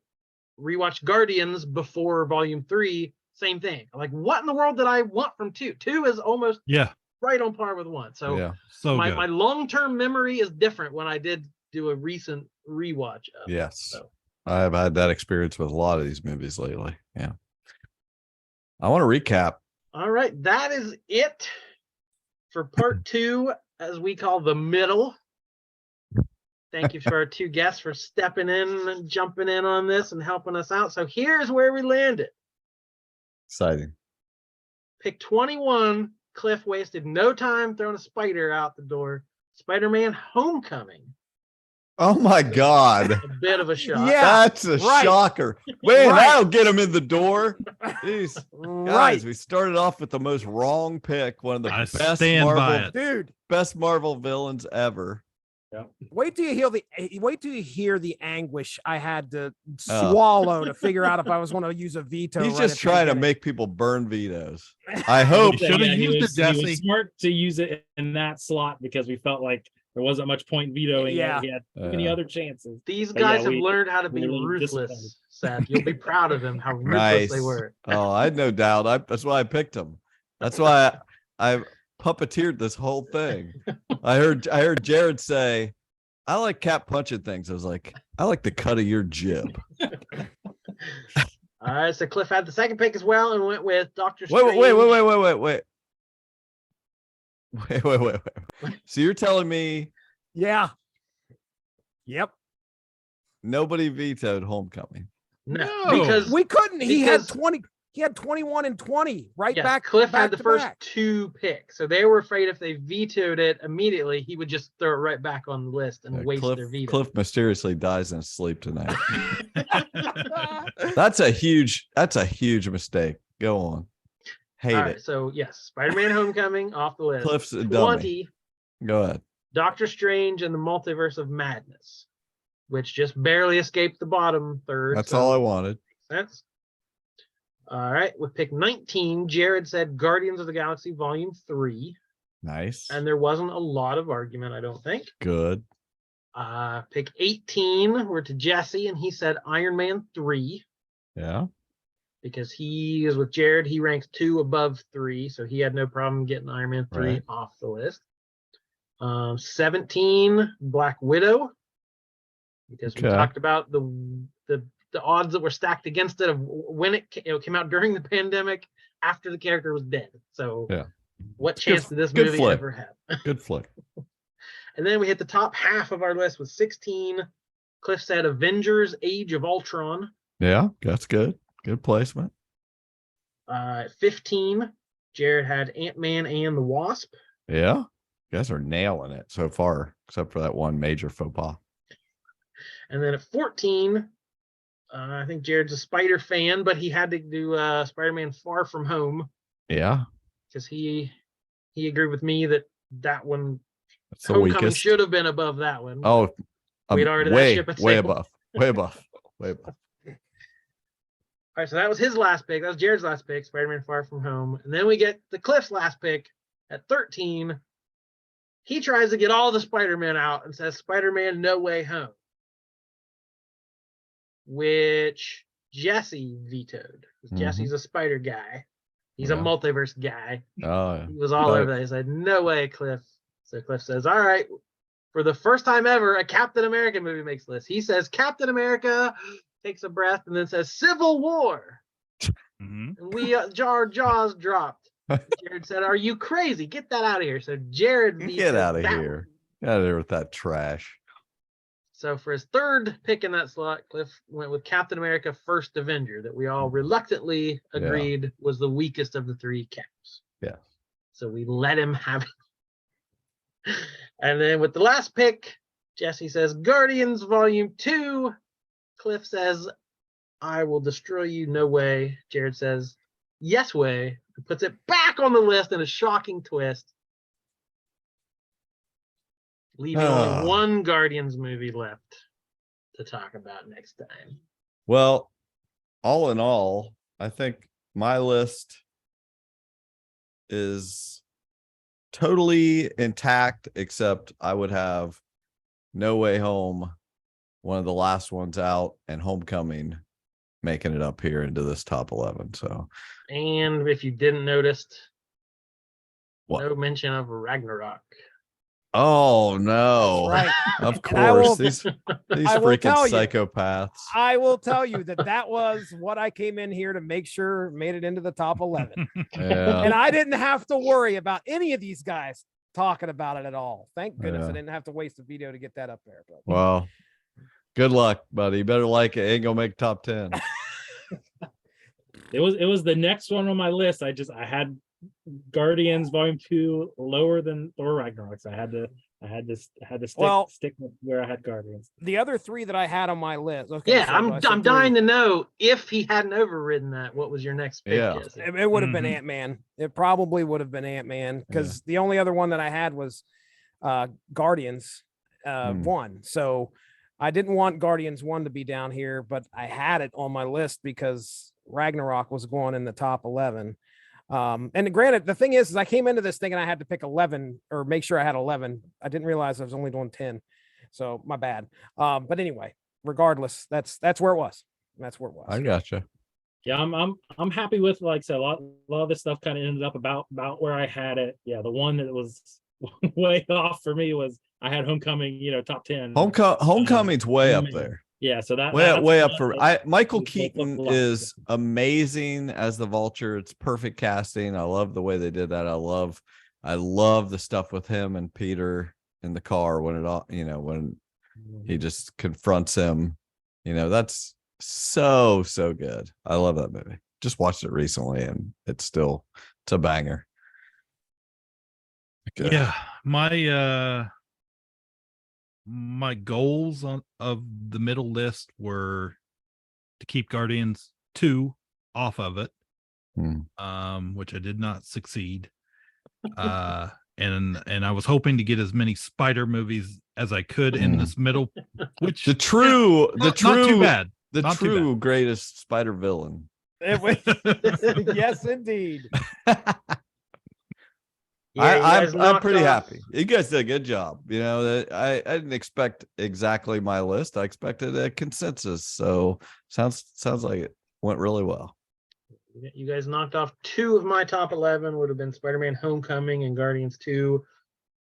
Rewatched Guardians before Volume 3, same thing. I'm like, what in the world did I want from 2? 2 is almost right on par with 1. So, my long-term memory is different when I did do a recent rewatch of it. Yes. So. I've had that experience with a lot of these movies lately. Yeah. I want to recap. All right, that is it for part 2, as we call the middle. Thank you for our 2 guests for stepping in and jumping in on this and helping us out. So here's where we landed. Exciting. Pick 21. Cliff wasted no time throwing a spider out the door. Spider-Man Homecoming. Oh my God. A bit of a shock. Yeah, that's a shocker. Man, that'll get him in the door. Jeez. Guys, we started off with the most wrong pick. One of the best Marvel villains ever. Wait till you hear the anguish I had to swallow to figure out if I was going to use a veto. He's right just trying to make people burn vetoes. I hope. Should have he used was, it, he was Jesse. smart to use it in that slot because we felt like there wasn't much point vetoing it. He had too many other chances. These But guys yeah, have learned how to we be were a little disappointed. ruthless, Seth. You'll be proud of them, how ruthless Nice. they were. Oh, I had no doubt. That's why I picked him. That's why I puppeteered this whole thing. I heard Jared say, I like cat punching things. I was like, I like the cut of your jib. All right, so Cliff had the second pick as well and went with Doctor Strange. Wait. So you're telling me Yeah. Yep. nobody vetoed Homecoming? No, No. because We couldn't. He had Because- 20. He had 21 and 20 right yes, back. Cliff back had the to first back. two picks, so they were afraid if they vetoed it immediately, he would just throw it right back on the list and waste their veto. Cliff mysteriously dies in his sleep tonight. That's a huge mistake. Go on. Hate All right, it. so yes, Spider-Man: Homecoming off the list. Cliff's a dummy. 20, Go ahead. Doctor Strange and the Multiverse of Madness, which just barely escaped the bottom third. That's so all I wanted. makes sense. All right, with pick 19, Jared said Guardians of the Galaxy Volume 3, Nice. and there wasn't a lot of argument, I don't think. Good. Pick 18, we're to Jesse, and he said Iron Man 3, Yeah. because he is with Jared. He ranks 2 above 3, so he had no problem getting Iron Man 3 Right. off the list. 17, Black Widow, because we Okay. talked about the odds that were stacked against it of when it came out during the pandemic after the character was dead. So Yeah. what Good- chance did this good movie flick. ever have? Good flick. And then we hit the top half of our list with 16. Cliff said Avengers Age of Ultron. Yeah, that's good. Good placement. 15, Jared had Ant-Man and the Wasp. Yeah. You guys are nailing it so far, except for that one major faux pas. And then at 14, I think Jared's a Spider fan, but he had to do Spider-Man Far From Home Yeah. because he agreed with me that one, That's the Homecoming, weakest. should have been above that one. Oh, We'd already that way, ship had way sailed. above. Way above. Way above. All right, so that was his last pick. That was Jared's last pick, Spider-Man Far From Home. And then we get the Cliff's last pick at 13. He tries to get all the Spider-Man out and says Spider-Man No Way Home, which Jesse vetoed. Jesse's a spider guy. He's a Yeah. multiverse guy. Oh, yeah. He was all over that. He said, no way, Cliff. So Cliff says, all right, for the first time ever, a Captain America movie makes the list. He says Captain America, takes a breath, and then says Civil War. Mhm. And we our jaws dropped. Jared said, are you crazy? Get that out of here. So Jared Get vetoed out of that here. one. Get out of here with that trash. So for his third pick in that slot, Cliff went with Captain America First Avenger, that we all reluctantly agreed was the weakest of the three Caps. Yeah. So we let him have it. And then with the last pick, Jesse says Guardians Volume 2. Cliff says, I will destroy you, no way. Jared says, yes way. And puts it back on the list in a shocking twist, leaving only one Guardians movie left to talk about next time. Well, all in all, I think my list is totally intact, except I would have No Way Home, one of the last ones out, and Homecoming making it up here into this top 11. So, And if you didn't notice, what? no mention of Ragnarok. Oh no! Right. Of And I will- course, these I will freaking tell you. psychopaths. I will tell you that was what I came in here to make sure made it into the top 11. Yeah. And I didn't have to worry about any of these guys talking about it at all. Thank goodness I Yeah. didn't have to waste a video to get that up there. But Well, good luck, buddy. You better like it. Ain't gonna make top 10. It was the next one on my list. I had Guardians Volume 2 lower than Thor Ragnarok. So I had to stick with where I had Guardians. the other three that I had on my list. Okay, Yeah, so I'm I said I'm three. dying to know if he hadn't overridden that, what was your next pick, Yeah. Jesse? It would have been Mhm. Ant-Man. It probably would have been Ant-Man because the only other one that I had was Guardians. 1. So I didn't want Guardians 1 to be down here, but I had it on my list because Ragnarok was going in the top 11. And granted, the thing is I came into this thing and I had to pick 11 or make sure I had 11. I didn't realize I was only doing 10. So my bad. But anyway, regardless, that's where it was. That's where it was. I gotcha. Yeah, I'm happy with, like I said, a lot of this stuff kind of ended up about where I had it. Yeah, the one that was way off for me was I had Homecoming, top 10. Homecoming's way up there. Yeah, so that's way up for Michael Keaton is amazing as the Vulture. It's perfect casting. I love the way they did that. I love the stuff with him and Peter in the car when when he just confronts him. That's so good. I love that movie. Just watched it recently and it's a banger. Okay. Yeah, my goals of the middle list were to keep Guardians 2 off of it, which I did not succeed. And I was hoping to get as many Spider movies as I could in this middle, which not too bad. The Not true greatest Spider villain. Yes, indeed. I'm pretty happy. You guys did a good job. I didn't expect exactly my list. I expected a consensus. So sounds like it went really well. You guys knocked off 2 of my top 11. Would have been Spider-Man: Homecoming and Guardians 2,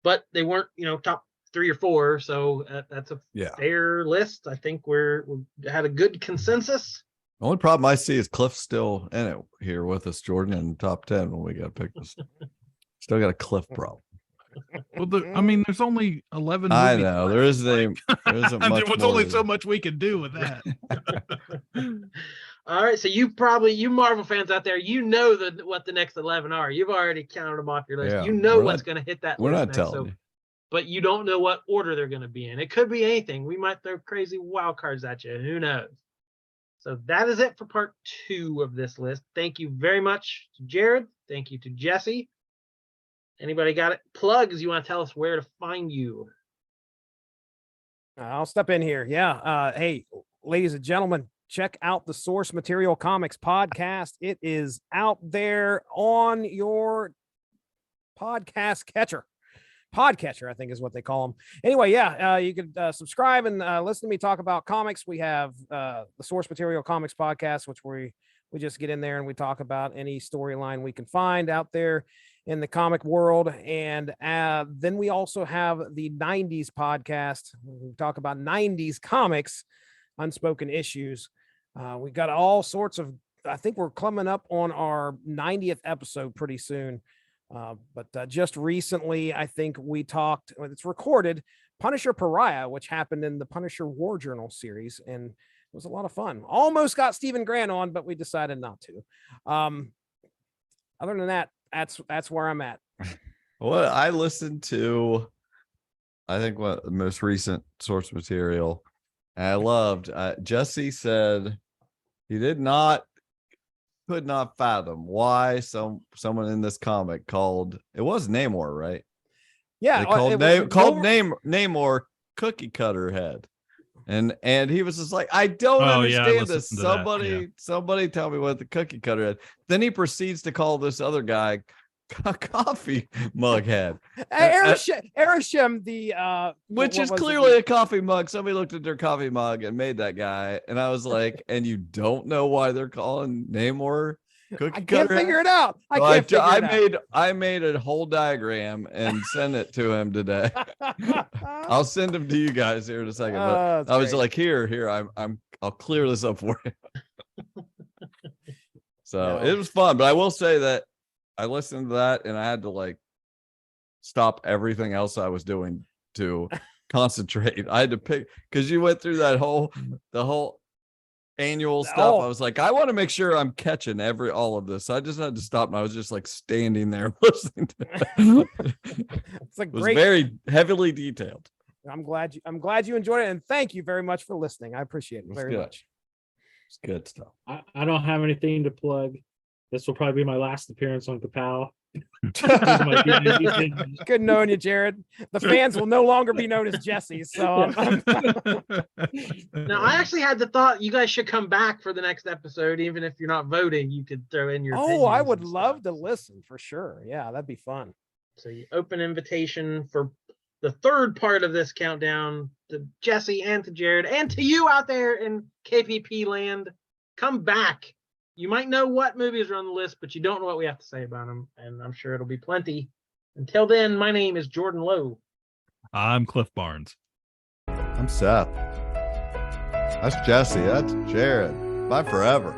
but they weren't top 3 or 4. So that's a fair list. I think we had a good consensus. The only problem I see is Cliff's still in it here with us, Jordan, in the top 10 when we got to pick this. Still got a Cliff problem. Well, there's only 11 movies. I know there isn't much. There was only so much we could do with that. All right, so you Marvel fans out there, what the next 11 are. You've already counted them off your list. Yeah, what's going to hit that list. We're not next, telling you. But you don't know what order they're going to be in. It could be anything. We might throw crazy wild cards at you. Who knows? So that is it for part 2 of this list. Thank you very much to Jared. Thank you to Jesse. Anybody got it? Plugs, you want to tell us where to find you? I'll step in here. Yeah. Hey, ladies and gentlemen, check out the Source Material Comics podcast. It is out there on your podcatcher, I think is what they call them. Anyway, you could subscribe and listen to me talk about comics. We have the Source Material Comics podcast, which we just get in there and we talk about any storyline we can find out there in the comic world. And then we also have the 90s podcast. We talk about 90s comics, unspoken issues. We got all sorts of, I think we're coming up on our 90th episode pretty soon. But just recently, I think we talked, it's recorded, Punisher Pariah, which happened in the Punisher War Journal series. And it was a lot of fun. Almost got Stephen Grant on, but we decided not to. Other than that, that's where I'm at. Well, I listened to, I think what the most recent Source Material, and I loved. Jesse said he could not fathom why someone in this comic called, it was Namor, right? Yeah, they called Namor Cookie Cutter Head. And he was just like, I don't understand this. Somebody tell me what the cookie cutter is. Then he proceeds to call this other guy coffee mug head. Erisham, the which is clearly a coffee mug. Somebody looked at their coffee mug and made that guy. And I was like, and you don't know why they're calling Namor cookie cutter? I can't figure it out. I made a whole diagram and sent it to him today. I'll send them to you guys here in a second. But I was like, here, I'll clear this up for you. So it was fun, but I will say that I listened to that and I had to stop everything else I was doing to concentrate. I had to pick, because you went through the whole annual stuff. I was like, I want to make sure I'm catching all of this. So I just had to stop, and I was just standing there listening to it. It was very heavily detailed. I'm glad you enjoyed it, and thank you very much for listening. I appreciate it very much. It's good stuff. I don't have anything to plug. This will probably be my last appearance on Ka-Pow. Good knowing you, Jared. The fans will no longer be known as Jesse. So Now, I actually had the thought you guys should come back for the next episode, even if you're not voting. You could throw in your. Oh, I opinions would and love stuff. to listen for sure. Yeah, that'd be fun. So you open invitation for the third part of this countdown to Jesse and to Jared and to you out there in KPP land. Come back. You might know what movies are on the list, but you don't know what we have to say about them, and I'm sure it'll be plenty. Until then, my name is Jordan Lowe. I'm Cliff Barnes. I'm Seth. That's Jesse. That's Jared. Bye forever.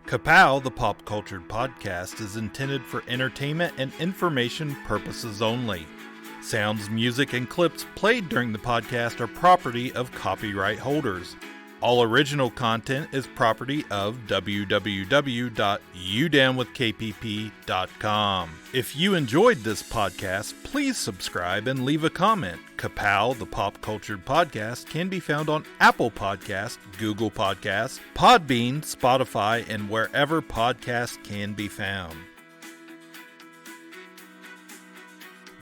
Ka-Pow, the pop cultured podcast, is intended for entertainment and information purposes only. Sounds, music, and clips played during the podcast are property of copyright holders. All original content is property of www.udownwithkpp.com. If you enjoyed this podcast, please subscribe and leave a comment. Ka-Pow, the pop cultured podcast, can be found on Apple Podcasts, Google Podcasts, Podbean, Spotify, and wherever podcasts can be found.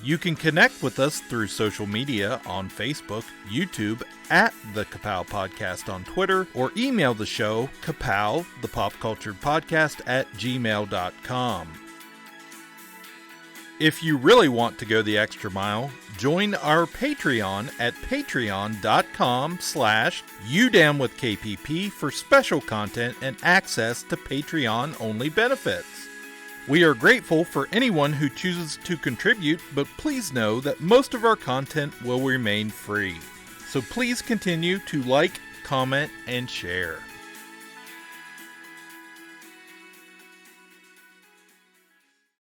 You can connect with us through social media on Facebook, YouTube, at the Ka-Pow Podcast on Twitter, or email the show, Ka-Pow, the pop cultured podcast @gmail.com. If you really want to go the extra mile, join our Patreon at patreon.com/udownwithkpp for special content and access to Patreon-only benefits. We are grateful for anyone who chooses to contribute, but please know that most of our content will remain free. So please continue to like, comment, and share.